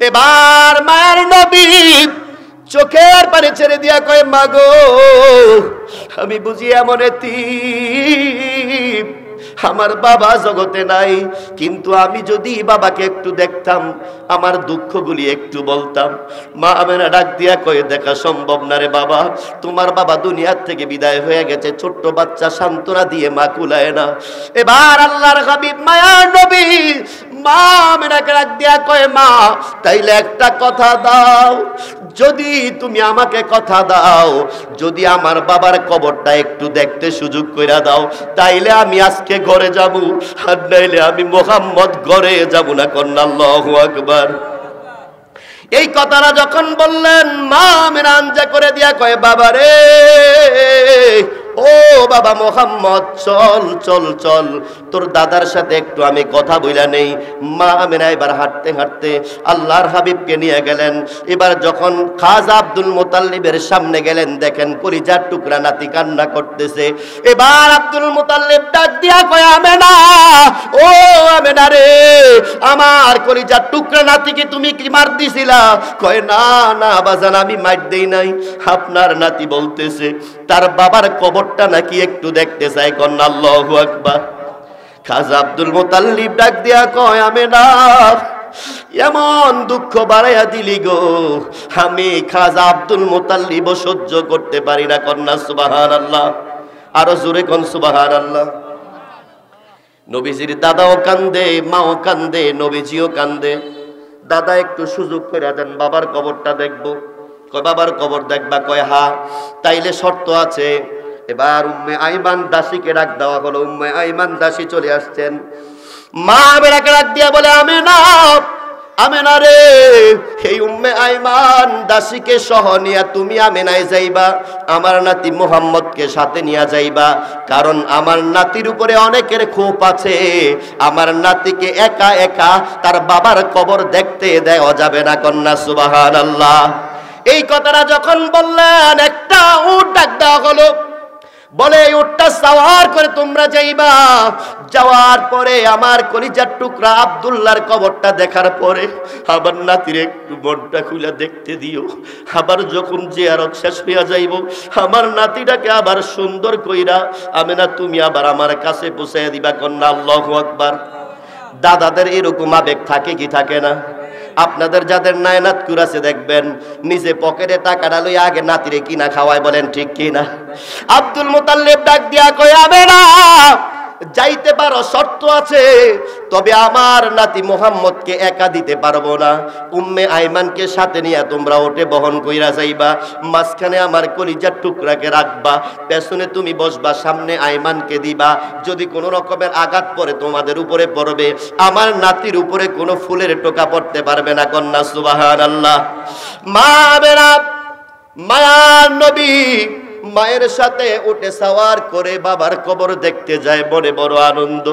এবার মায়ের নবী চোখের পানি ছেড়ে দিয়া কয়, মাগো আমি বুঝি এমন এতিম, আমার বাবা জগতে নাই, কিন্তু আমি যদি বাবাকে একটু দেখতাম, আমার দুঃখগুলি একটু বলতাম। মা আমেনা ডাক দিয়া কয়ে, দেখা সম্ভব না রে বাবা, তোমার বাবা দুনিয়ার থেকে বিদায় হয়ে গেছে। ছোট্ট বাচ্চা সান্ত্বনা দিয়ে মা কুলায় না। এবার আল্লাহর হাবিব মায়ার নবী মা আমেনাকে ডাক দিয়া কয়ে, মা তাইলে একটা কথা দাও, যদি তুমি আমাকে কথা দাও, যদি আমার বাবার কবরটা একটু দেখতে সুযোগ কইরা দাও, তাইলে আমি আজকে ঘরে যাব, আর নাইলে আমি মুহাম্মদ ঘরে যাব না। কন্যা আল্লাহু আকবার। এই কথাটা যখন বললেন, মা আমেনা আঞ্জা করে দিয়া কয়, বাবা রে, ও বাবা মোহাম্মদ, চল চল চল, তোর দাদার সাথে একটু আমি কথা বইলা নেই। মা আমেনা এবার হাঁটতে হাঁটতে আল্লাহর হাবিবকে নিয়ে গেলেন। এবার যখন খাজা আব্দুল মুতাল্লিবের সামনে গেলেন, দেখেন কলিজার টুকরা নাতি কান্না করতেছে। এবার আব্দুল মুতাল্লিব ডাক দিয়া কয়, আমেনা, ও আমেনা রে, আমার কলিজার টুকরা নাতিকে তুমি কি মার দিছিলা? কয়, না না বাজান, আমি মার দেই নাই। আপনার নাতি বলতেছে তার বাবার কবরটা নাকি একটু দেখতে চাই। কন্যা আল্লাহু আকবার। খাজা আব্দুল মুতাল্লিব ডাক দিয়া কয়, আমেনা, এমন দুঃখ বাড়াইয়া দিলি গো, আমি খাজা আব্দুল মুতাল্লিব সহ্য করতে পারি না। কন্যা সুবহানাল্লাহ, আরো জোরে কোন সুবহানাল্লাহ। নবীজির দাদাও কান্দে, মাও কান্দে, নবীজিও কান্দে। দাদা একটু সুযোগ করে দেন, বাবার কবরটা দেখবো। কয়, বাবার কবর দেখবা? কয়, হা। তাইলে শর্ত আছে। এবার উম্মে আইমান দাসীকে ডাক দেওয়া হলো। উম্মে আইমান দাসী চলে আসছেন। মা আমেনাকে ডাক দিয়া বলে, আমেনা, আমেনা রে, এই উম্মে আইমান দাসীকে সহ নিয়া তুমি আমেনায় যাইবা, আমার নাতি মুহাম্মদকে সাথে নিয়া যাইবা। কারণ আমার নাতির উপরে অনেকের ক্ষোভ আছে, আমার নাতিকে একা একা তার বাবার কবর দেখতে দেওয়া যাবে না। কন্যা সুবহানাল্লাহ। এই কথাটা যখন বললেন, একটা উট ডাক দেওয়া হলো। বলে, এই উটটা সাওয়ার করে তোমরা যাইবা। যাওয়ার পরে আমার কলিজার টুকরা আব্দুল্লাহর কবরটা দেখার পরে আবার নাতির একটু মনটা খুলে দেখতে দিও। আবার যখন জিয়ারত শেষ হইয়া যাইব, আমার নাতিটাকে আবার সুন্দর কইরা আমেনা তুমি আবার আমার কাছে পৌঁছাইয়া দিবা। কন্যা আল্লাহু আকবার। দাদাদের এরকম আবেগ থাকে কি থাকে না? আপনাদের যাদের নায়নাত কুরাছে দেখবেন, নিজে পকেটে টাকাটা লই আগে নাতিরে কিনা খাওয়ায়। বলেন ঠিক কিনা? আব্দুল মুতাল্লিব ডাক দিয়া কয়, আমেনা, যাইতে পারো, শর্ত আছে, তবে আমার নাতি মুহাম্মদকে একা দিতে পারবো না। উম্মে আইমানকে সাথে নিয়ে তোমরা ওটে বহন কইরা যাইবা। মাঝখানে আমার কলিজার টুকরাকে রাখবা, পেছনে তুমি বসবা, সামনে আইমানকে দিবা। যদি কোনো রকমের আঘাত পড়ে তোমাদের উপরে পড়বে, আমার নাতির উপরে কোনো ফুলের টোকা পড়তে পারবে না। কন্যা সুবহানাল্লাহ। মা আমেনা, মায়ার নবী, মায়ের সাথে উঠে সাওয়ার করে বাবার কবর দেখতে যায়। মনে বড় আনন্দ,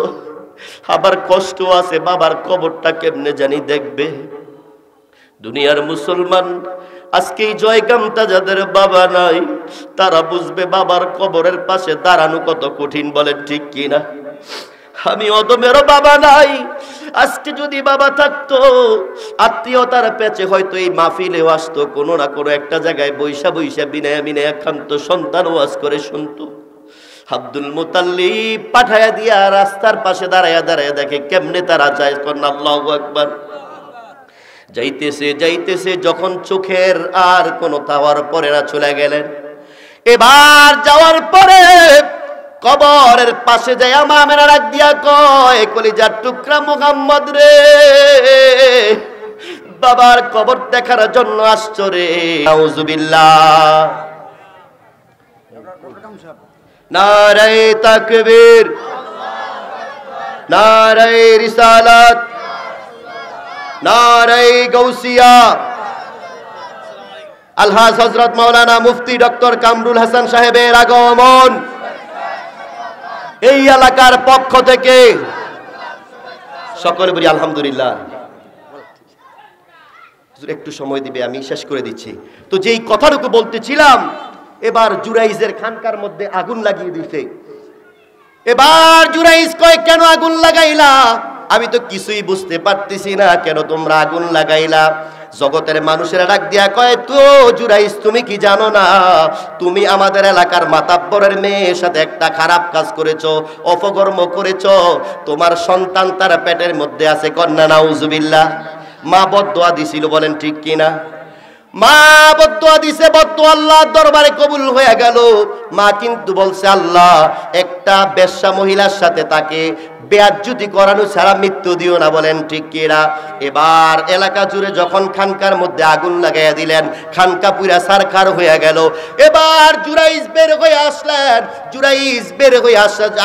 আবার কষ্ট আছে, বাবার কবরটা কেমনে জানি দেখবে। দুনিয়ার মুসলমান আজকে এই জয়গামটা যাদের বাবা নাই, তারা বুঝবে বাবার কবরের পাশে দাঁড়ানো কত কঠিন। বলেন ঠিক কিনা? আমি অদমেরও বাবা নাই। আজকে যদি বাবা থাকতো, আত্মীয়তার পেছে হয়তো এই মাহফিলেও আসতো, কোনো না কোনো একটা জায়গায় বৈশা বৈশা বিনায়া বিনায়া খান্ত সন্তান ওয়াজ করে শুনতো। আব্দুল মুতাল্লিব পাঠায়া দিয়া রাস্তার পাশে দাঁড়ায়া দাঁড়ায়া দেখে কেমনে তারা যায়। কন্যা আল্লাহু আকবার। যাইতেছে যাইতেছে, যখন চোখের আর কোনো তাওয়ার পরে না, চলে গেলেন। এবার যাওয়ার পরে কবরের পাশে যায় মা আমেনা ডাক দিয়া কয়, কলিজার টুকরা মুহাম্মদ রে, বাবার কবর দেখার জন্য আসছো রে। নাউজুবিল্লাহ। নারায়ে তাকবীর, নারায়ে রিসালাত, নারায়ে গাউসিয়া। আলহাজ হযরত মাওলানা মুফতি ডক্টর কামরুল হাসান সাহেবের আগমন এই এলাকার পক্ষ থেকে সকলে বলি আলহামদুলিল্লাহ। একটু সময় দিবে, আমি শেষ করে দিচ্ছি। তো যেই কথাটুকু বলতেছিলাম, এবার জুরাইজের খানকার মধ্যে আগুন লাগিয়ে দিছে। এবার জুরাইজ কয়, কেন আগুন লাগাইলা? আমি তো কিছুই বুঝতে পারতেছি না, কেন তোমরা আগুন লাগাইলা? জগতের মানুষেরা ডাক দিয়া কয়, তো জুরাইজ তুমি কি জানো না, তুমি আমাদের এলাকার মাতাব্বরের মেয়ের সাথে একটা খারাপ কাজ করেছো, অপকর্ম করেছো। তোমার সন্তান তার পেটের মধ্যে আছে। কন্যা নাউজুবিল্লাহ। মা বদদোয়া দিছিল। বলেন ঠিক কিনা? মা বদদোয়া দিছে, বদদোয়া আল্লাহর দরবারে কবুল হয়ে গেল। মা কিন্তু বলছে, আল্লাহ, একটা বেশ্যা মহিলার সাথে তাকে বেয়াজ্জতি করানো ছাড়া মৃত্যু দিও না, বলেন ঠিক কিনা? এবার এলাকা জুড়ে যখন খানকার মধ্যে আগুন লাগাইয়া দিলেন, খানকা পুরা সারখার হয়ে গেল। এবার জুরাইজ বের হয়ে আসলেন। জুরাইজ বের হয়ে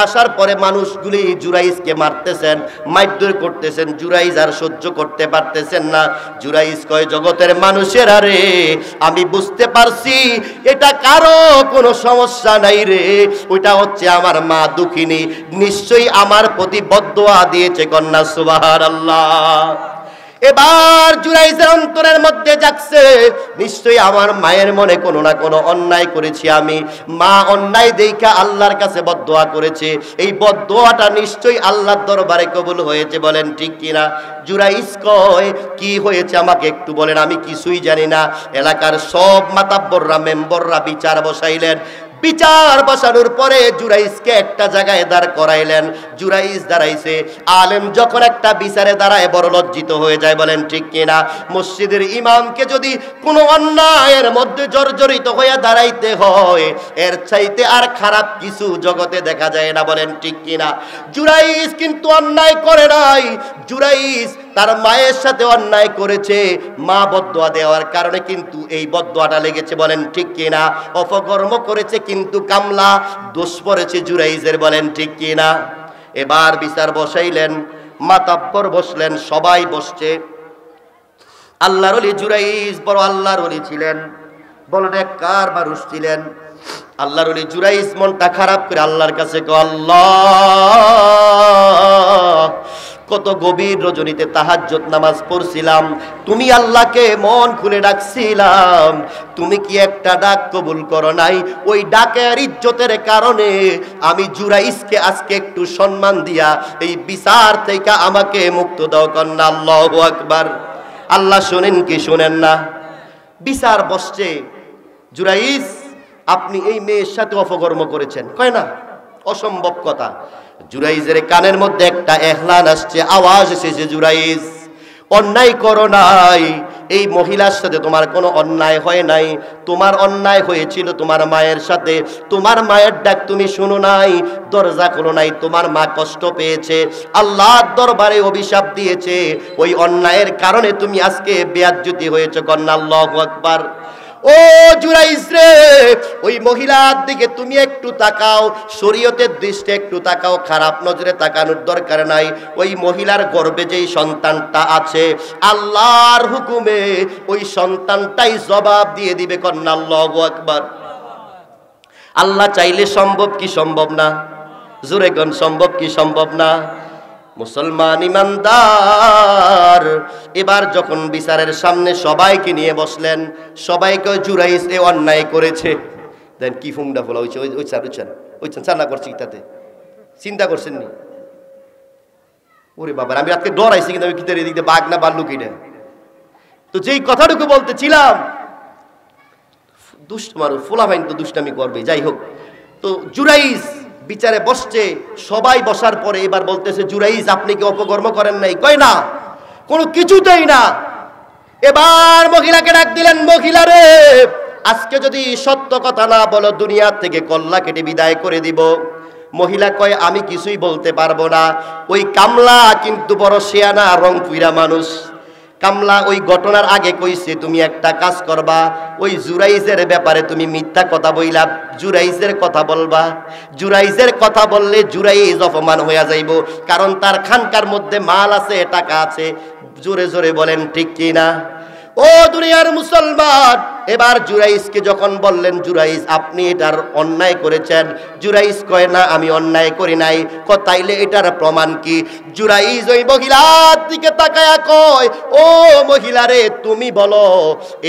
আসার পরে মানুষগুলি জুরাইজকে মারতেছেন, মারধর করতেছেন। জুরাইজ আর সহ্য করতে পারতেছেন না। জুরাইজ কয়, জগতের মানুষের আরে আমি বুঝতে পারছি এটা কারো কোনো সমস্যা নাই রে, ওইটা হচ্ছে আমার মা দুঃখিনী, নিশ্চয়ই আমার প্রতি বদদোয়া দিয়েছে, কন্যা সুবহানাল্লাহ। এবার জুরাইজের অন্তরের মধ্যে জাগছে, নিশ্চয়ই আমার মায়ের মনে কোনো না কোনো অন্যায় করেছি আমি। মা অন্যায় দেইখা আল্লাহর কাছে বদদোয়া করেছে, এই বদদোয়াটা নিশ্চয়ই আল্লাহর দরবারে কবুল হয়েছে, বলেন ঠিক কিনা? জুরাইজ কয়, কি হয়েছে আমাকে একটু বলেন, আমি কিছুই জানি না। এলাকার সব মাতাব্বররা, মেম্বররা বিচার বসাইলেন। বিচার বসানোর পরে জুরাইজকে একটা জায়গায় দাঁড় করাইলেন। জুরাইজ দাঁড়াইছে। আলেম যখন একটা বিচারে দাঁড়ায় বড় লজ্জিত হয়ে যায়, বলেন ঠিক কিনা? মসজিদের ইমামকে যদি কোনো অন্যায়ের মধ্যে জর্জরিত হয়ে দাঁড়াইতে হয়, এর চাইতে আর খারাপ কিছু জগতে দেখা যায় না, বলেন ঠিক কিনা? জুরাইজ কিন্তু অন্যায় করে নাই। জুরাইজ তার মায়ের সাথে অন্যায় করেছে, মা বদদোয়া দেওয়ার কারণে কিন্তু এই বদদোয়াটা লেগেছে, বলেন ঠিক কিনা? অপকর্ম করেছে কিন্তু কামলা, দোষ পড়েছে জুরাইজের, বলেন ঠিক কিনা? এবার বিচার বসাইলেন, মাতাব্বর বসলেন, সবাই বসছে। আল্লাহর ওলি জুরাইজ বড় আল্লাহর ওলি ছিলেন, বড় নেককার মানুষ ছিলেন। আল্লাহর ওলি জুরাইজ মনটা খারাপ করে আল্লাহর কাছে কয়, আল্লাহ, কত গভীর রজনীতে তাহাজ্জুদ নামাজ পড়ছিলাম, তুমি আল্লাহকে মন খুলে ডাকছিলাম, তুমি কি একটা ডাক কবুল করো নাই? ওই ডাকের ইজ্জতের কারণে আমি জুরাইজকে আজকে একটু সম্মান দিয়া এই বিচার থেকে আমাকে মুক্ত দাও, কন্যা আল্লাহু আকবার। আল্লাহ শোনেন কি শোনেন না? বিচার বসছে। জুরাইজ, আপনি এই মেয়ের সাথে অপকর্ম করেছেন। কয় না, অসম্ভব কথা। জুরাইজের কানের মধ্যে একটা এহলান আসছে, আওয়াজ এসেছে, জুরাইজ অন্যায় করো নাই, এই মহিলার সাথে তোমার কোনো অন্যায় হয় নাই, তোমার অন্যায় হয়েছিল তোমার মায়ের সাথে। তোমার মায়ের ডাক তুমি শুনো নাই, দরজা খোলো নাই, তোমার মা কষ্ট পেয়েছে, আল্লাহর দরবারে অভিশাপ দিয়েছে, ওই অন্যায়ের কারণে তুমি আজকে বেয়াজ্জতি হয়েছে, কন্যা আল্লাহু আকবার। ও জুরাইজ রে, ওই মহিলার দিকে তুমি একটু তাকাও, শরীয়তের দৃষ্টি একটু তাকাও, খারাপ নজরে তাকানোর দরকার নাই। ওই মহিলার গর্ভে যেই সন্তানটা আছে, আল্লাহর হুকুমে ওই সন্তানটাই জবাব দিয়ে দিবে, কন্যা আল্লাহু আকবার। আল্লাহ চাইলে সম্ভব কি সম্ভব না? জোরে কোন সম্ভব কি সম্ভব না? মুসলমান ইমানদার এবার যখন বিচারের সামনে সবাইকে নিয়ে বসলেন, সবাইকে জুরাইজ এ অন্যায় করেছে। দেন কি ফুংডা ফোলা হয়েছে, ওই চানা করছি, তাতে চিন্তা করছেন নি? ওরে বাবা, আমি আজকে ডরাইছি, কিন্তু আমি কি এদিক দিয়ে বাঘ না বাল্লুক এটা। তো যেই কথাটুকু বলতেছিলাম, দুষ্ট মানুষ ফোলা ভাইন তো দুষ্টামি করবে। যাই হোক, তো জুরাইজ বিচারে বসছে, সবাই বসার পরে এবার বলতেছে, জুরাইজ আপনি কি অপকর্ম করেন নাই? কয় না, কোনো কিছুতেই না। এবার মহিলাকে ডাক দিলেন, মহিলা রে, আজকে যদি সত্য কথা না বলো, দুনিয়া থেকে কল্লা কেটে বিদায় করে দিব। মহিলা কয়, আমি কিছুই বলতে পারবো না। ওই কামলা কিন্তু বড় শেয়ানা, রংপুরা মানুষ। কামলা ওই ঘটনার আগে কইছে, তুমি একটা কাজ করবা, ওই জুরাইজের ব্যাপারে তুমি মিথ্যা কথা বইলা জুরাইজের কথা বলবা। জুরাইজের কথা বললে জুরাইজ অপমান হইয়া যাইব, কারণ তার খানকার মধ্যে মাল আছে, টাকা আছে। জোরে জোরে বলেন ঠিক কিনা? ও দুনিয়ার মুসলমান, এবার জুরাইজকে যখন বললেন, জুরাইজ আপনি এটার অন্যায় করেছেন, জুরাইজ কয় না আমি অন্যায় করি নাই। তাইলে এটার প্রমাণ কি? জুরাইজ ওই মহিলার দিকে তাকায়া কয়, ও মহিলা রে, তুমি বলো,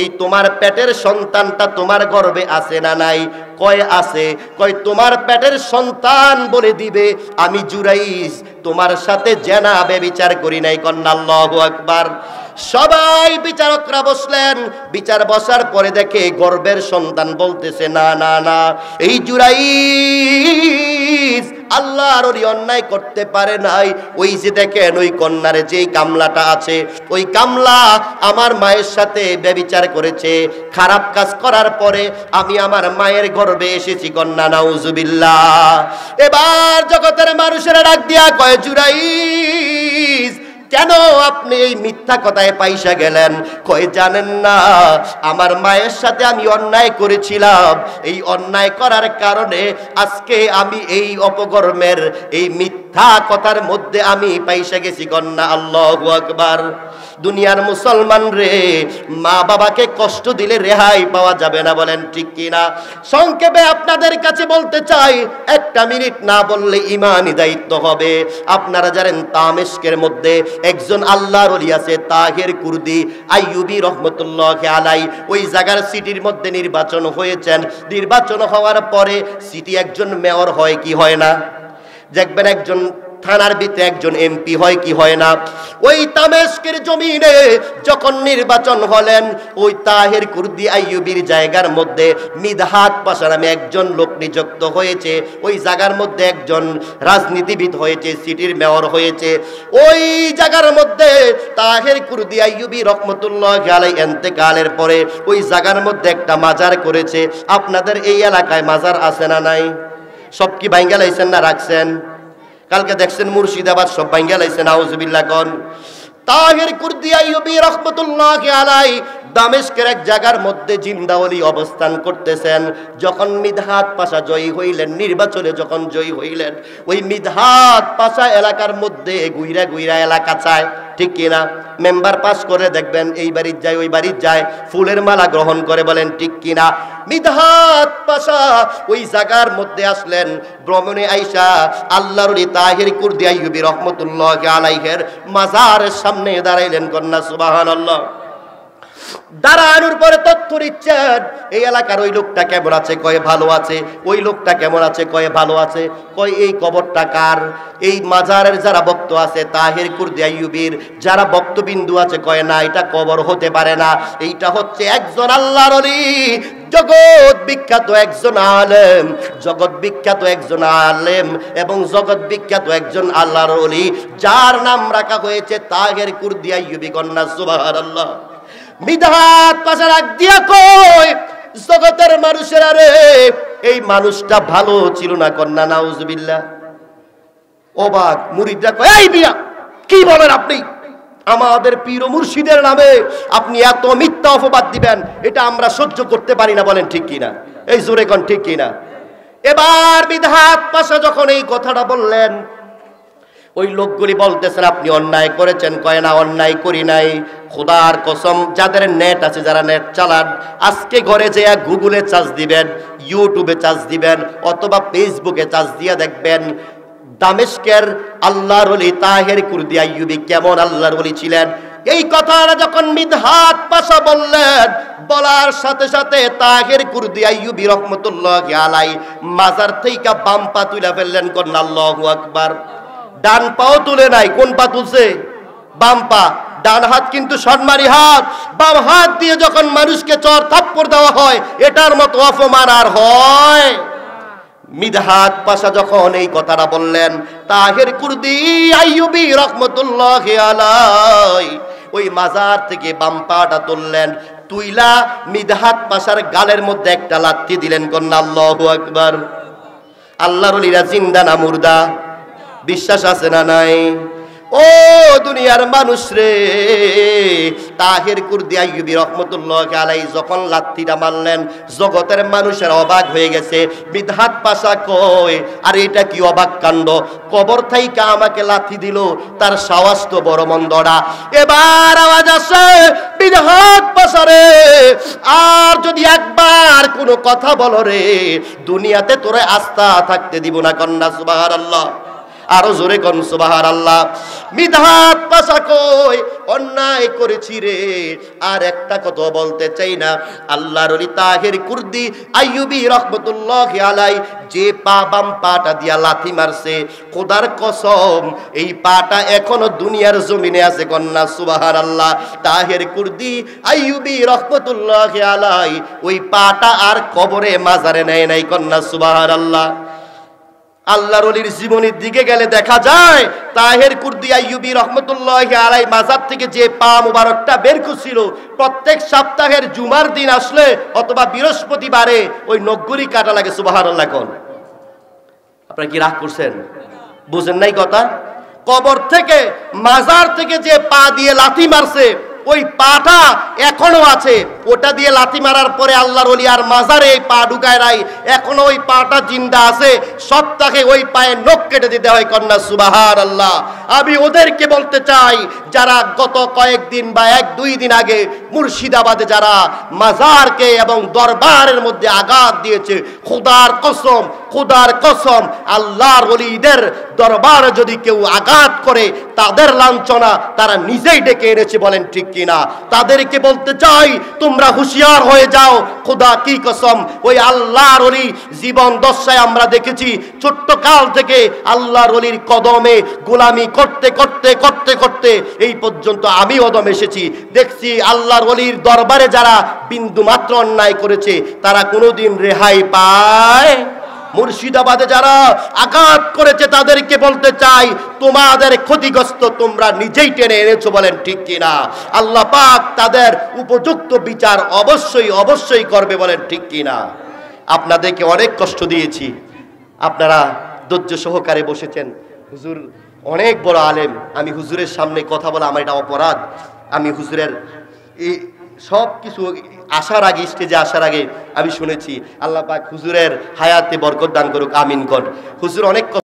এই তোমার পেটের সন্তানটা তোমার গর্ভে আছে না নাই? কয় আছে। কয় তোমার পেটের সন্তান বলে দিবে আমি জুরাইজ তোমার সাথে জেনা ব্যভিচার করি নাই, কন্যা আল্লাহু আকবার। সবাই বিচারকরা বসলেন। বিচার বসার পরে দেখে গর্ভের সন্তান বলতেছে, না না না, এই জুরাইজ জুরাইজ আল্লাহর ওলি অন্যায় করতে পারে নাই। ওই যে দেখেন ওই কন্যার যেই কামলাটা আছে, ওই কামলা আমার মায়ের সাথে ব্যভিচার করেছে। খারাপ কাজ করার পরে আমি আমার মায়ের গর্ভে এসেছি, কন্যা নাউজুবিল্লাহ। এবার জগতের মানুষেরা ডাক দিয়া কয়, জুরাইজ কেন আপনি এই মিথ্যা কথায় পাইসা গেলেন? কয় জানেন না আমার মায়ের সাথে আমি অন্যায় করেছিলাম, এই অন্যায় করার কারণে আজকে আমি এই অপকর্মের এই মিথ্যা কথার মধ্যে আমি পাইসা গেছি। কন্যা আল্লাহু আকবার। দুনিয়ার মুসলমান রে, মা বাবাকে কষ্ট দিলে রেহাই পাওয়া যাবে না, বলেন ঠিক কিনা? সংক্ষেপে আপনাদের কাছে বলতে চাই, একটা মিনিট না বললে ইমানি দায়িত্ব হবে। আপনারা জানেন দামেস্কের মধ্যে একজন আল্লাহর ওলি আছে, তাহের কুর্দি আইয়ুবী রহমতুল্লাহ আলাই। ওই জায়গার সিটির মধ্যে নির্বাচন হয়েছেন। নির্বাচন হওয়ার পরে সিটি একজন মেয়র হয় কি হয় না? দেখবেন একজন থানার ভিতরে একজন এমপি হয় কি হয় না? ওই দামেস্কের জমিনে যখন নির্বাচন হলেন, ওই তাহের কুর্দি আইয়ুবীর জায়গার মধ্যে মিদহাত পাশা নামে একজন লোক নিযুক্ত হয়েছে। ওই জায়গার মধ্যে একজন রাজনীতিবিদ হয়েছে, সিটির মেয়র হয়েছে। ওই জায়গার মধ্যে তাহের কুর্দি আইয়ুবী রহমতুল্লাহ আলাইহি ইন্তেকালের পরে ওই জায়গার মধ্যে একটা মাজার করেছে। আপনাদের এই এলাকায় মাজার আছে না নাই? সব কি ভাঙ্গা লাইছেন না রাখছেন? কালকে দেখছেন মুর্শিদাবাদ সব ভাঙ্গা লাইছেন, আউযুবিল্লাহ কোন। তাহের কুর্দি আইয়ুবী রাহমাতুল্লাহ আলাইহি দামেস্কের এক জায়গার মধ্যে জিন্দাওয়ালি অবস্থান করতেছেন। যখন মিদহাত পাশা জয়ী হইলেন, নির্বাচনে যখন জয়ী হইলেন, ওই মিদহাত পাশা এলাকার মধ্যে গুইরা গুইরা এলাকা চায়, ঠিক কিনা? মেম্বার পাস করে দেখবেন এই বাড়ির যায় ওই বাড়ির যায়, ফুলের মালা গ্রহণ করে, বলেন ঠিক কিনা? মিদহাত পাশা ওই জায়গার মধ্যে আসলেন ভ্রমণে আইসা আল্লাহর ওলি তাহের কুর্দি আইয়ুবী রহমতুল্লাহ আলাইহির মাজারের সামনে দাঁড়াইলেন। কন্যা সুবহানাল্লাহ। দাঁড়ানোর পরে তথ্য দিচ্ছেন, এই এলাকার ওই লোকটা কেমন আছে? কয় ভালো আছে। ওই লোকটা কেমন আছে? কয় ভালো আছে। কয় এই কবরটা কার? এই মাজারের যারা ভক্ত আছে তাহের কুর্দি আইয়ুবীর যারা ভক্তবিন্দু আছে, কয় না এটা কবর হতে পারে না, এইটা হচ্ছে একজন আল্লাহর ওলি, জগৎ বিখ্যাত একজন আলেম, জগৎ বিখ্যাত একজন আলেম এবং জগৎ বিখ্যাত একজন আল্লাহর ওলি, যার নাম রাখা হয়েছে তাহের কুর্দি আইয়ুবী। কন্যা সুবহানাল্লাহ। মিদহাত পাশা রাখ দিয়া কয়, জগতের মানুষেরা রে, এই মানুষটা ভালো ছিল না। কন্যা নাউজুবিল্লাহ। অবাক মুরিদরা কয়, এই মিয়া কি বলেন আপনি? আমাদের পীর ও মুর্শিদের নামে আপনি এত মিথ্যা অপবাদ দিবেন, এটা আমরা সহ্য করতে পারি না, বলেন ঠিক কিনা? এই জোরে কোন ঠিক কিনা? এবার মিদহাত পাশা যখন এই কথাটা বললেন, ওই লোকগুলি বলতেছেন আপনি অন্যায় করেছেন। কয় না অন্যায় করি নাই, খোদার কসম যাদের নেট আছে, যারা নেট চালান, আজকে ঘরে যেয়ে গুগলে চার্জ দিবেন, ইউটিউবে চার্জ দিবেন, অথবা ফেসবুকে চার্জ দিয়ে দেখবেন দামেস্কের আল্লাহর ওলি তাহের কুর্দি আইয়ুবী কেমন আল্লাহর ওলি ছিলেন। এই কথাটা যখন মিদহাত পাশা বললেন, বলার সাথে সাথে তাহের কুর্দি আইয়ুবী রহমতুল্লাহ আলাইহি মাজার থেকে বাম পা তুলে ফেললেন। কন্যা আল্লাহু আকবার। ডান পাও তুলে নাই, কোন পা তুলছে? বাম পা। ডান হাত কিন্তু সম্মানী হাত। বাম হাত দিয়ে যখন মানুষকে চর থাপ্পড় দেওয়া হয়, এটার মতো অপমান আর হয়? মিদহাত পাশা যখন এই কথাটা বললেন, তাহের কুর্দি আইয়ুবী রহমতুল্লাহ আলাইহি ওই মাজার থেকে বাম পাটা তুললেন, তুইলা মিদহাত পাশার গালের মধ্যে একটা লাথি দিলেন। কন্যা আল্লাহু আকবার। আল্লাহর ওলিরা জিন্দা না মুর্দা? বিশ্বাস আছে না নাই? ও দুনিয়ার মানুষ রে, তাহের কুর্দি আইয়ুবী রহমতুল্লাহ আলাইহি যখন লাথিটা মারলেন, জগতের মানুষের অবাক হয়ে গেছে। মিদহাত পাশা কয়, আর এটা কি অবাক কাণ্ড? কবর থাইকা আমাকে লাথি দিল, তার সাহস তো বড় মন্দরা। এবার আওয়াজ আসে, মিদহাত পাশা রে, আর যদি একবার কোনো কথা বলো রে, দুনিয়াতে তোরে আস্থা থাকতে দিব না। কন্যা সুবহানাল্লাহ। আরো জোরে কোন সুবহানাল্লাহ। মিদহাত পাশা কই, অন্যায় করেছি রে, আর একটা কথা বলতে চাই না। আল্লাহর ওলি তাহের কুর্দি আইয়ুবী রহমতুল্লাহ আলাইহি যে পা বাম পাটা দিয়া লাথি মারছে, খোদার কসম এই পাটা এখনো দুনিয়ার জমিনে আছে। কন্যা সুবহানাল্লাহ। তাহের কুর্দি আইয়ুবী রহমতুল্লাহ আলাইহি ওই পাটা আর কবরে মাজারে নেয় নাই। কন্যা সুবহানাল্লাহ। আল্লাহর ওলির জীবনের দিকে গেলে দেখা যায় তাহের কুর্দি আইয়ুবী রহমতুল্লাহি আলাইহি মাজার থেকে যে পা মুবারকটা বের করছিল, প্রত্যেক সপ্তাহের জুমার দিন আসলে অথবা বৃহস্পতিবারে ওই নখগুলি কাটা লাগে। সুবহানাল্লাহ কোন। আপনারা কি রাগ করছেন? বুঝেন নাই কথা? কবর থেকে মাজার থেকে যে পা দিয়ে লাথি মারছে ওই পাটা এখনো আছে। ওটা দিয়ে লাথি মারার পরে আল্লাহর ওলি আর মাজারে এই পা ঢুকায় নাই, এখনো ওই পাটা জিন্দা আছে। সপ্তাহে ওই পায়ে নখ কেটে দিতে হয়। কন্যা সুবহানাল্লাহ। আমি ওদেরকে বলতে চাই যারা গত কয়েকদিন বা 1-2 দিন আগে মুর্শিদাবাদে যারা মাজারকে এবং দরবারের মধ্যে আঘাত দিয়েছে, খোদার কসম, খোদার কসম, আল্লাহর ওলিদের দরবারে যদি কেউ আঘাত করে তাদের লাঞ্ছনা তারা নিজেই ডেকে এনেছে। বলেন ঠিক কিনা? তাদেরকে বলতে চাই তোমরা হুঁশিয়ার হয়ে যাও। খোদা কি কসম, ওই আল্লাহর ওলি জীবন দশায় আমরা দেখেছি ছোট্ট কাল থেকে আল্লাহর ওলির কদমে গোলামি করতে করতে করতে করতে এই পর্যন্ত আমি কদম এসেছি। দেখছি আল্লাহর ওলির দরবারে যারা বিন্দু মাত্র অন্যায় করেছে তারা কোনোদিন রেহাই পায়। মুর্শিদাবাদে যারা আঘাত করেছে তাদেরকে বলতে চাই তোমাদের ক্ষতিগ্রস্ত তোমরা নিজেই টেনে এনেছো। বলেন ঠিক কিনা? আল্লাহ পাক তাদের উপযুক্ত বিচার অবশ্যই অবশ্যই করবে। বলেন ঠিক কিনা? আপনাদেরকে অনেক কষ্ট দিয়েছি, আপনারা ধৈর্য সহকারে বসেছেন। হুজুর অনেক বড় আলেম, আমি হুজুরের সামনে কথা বলা আমার এটা অপরাধ। আমি হুজুরের এই সব কিছু আসার আগে, স্টেজে আসার আগে আমি শুনেছি। আল্লাহ পাক হুজুরের হায়াতে বরকত দান করুক, আমিন কর। হুজুর অনেক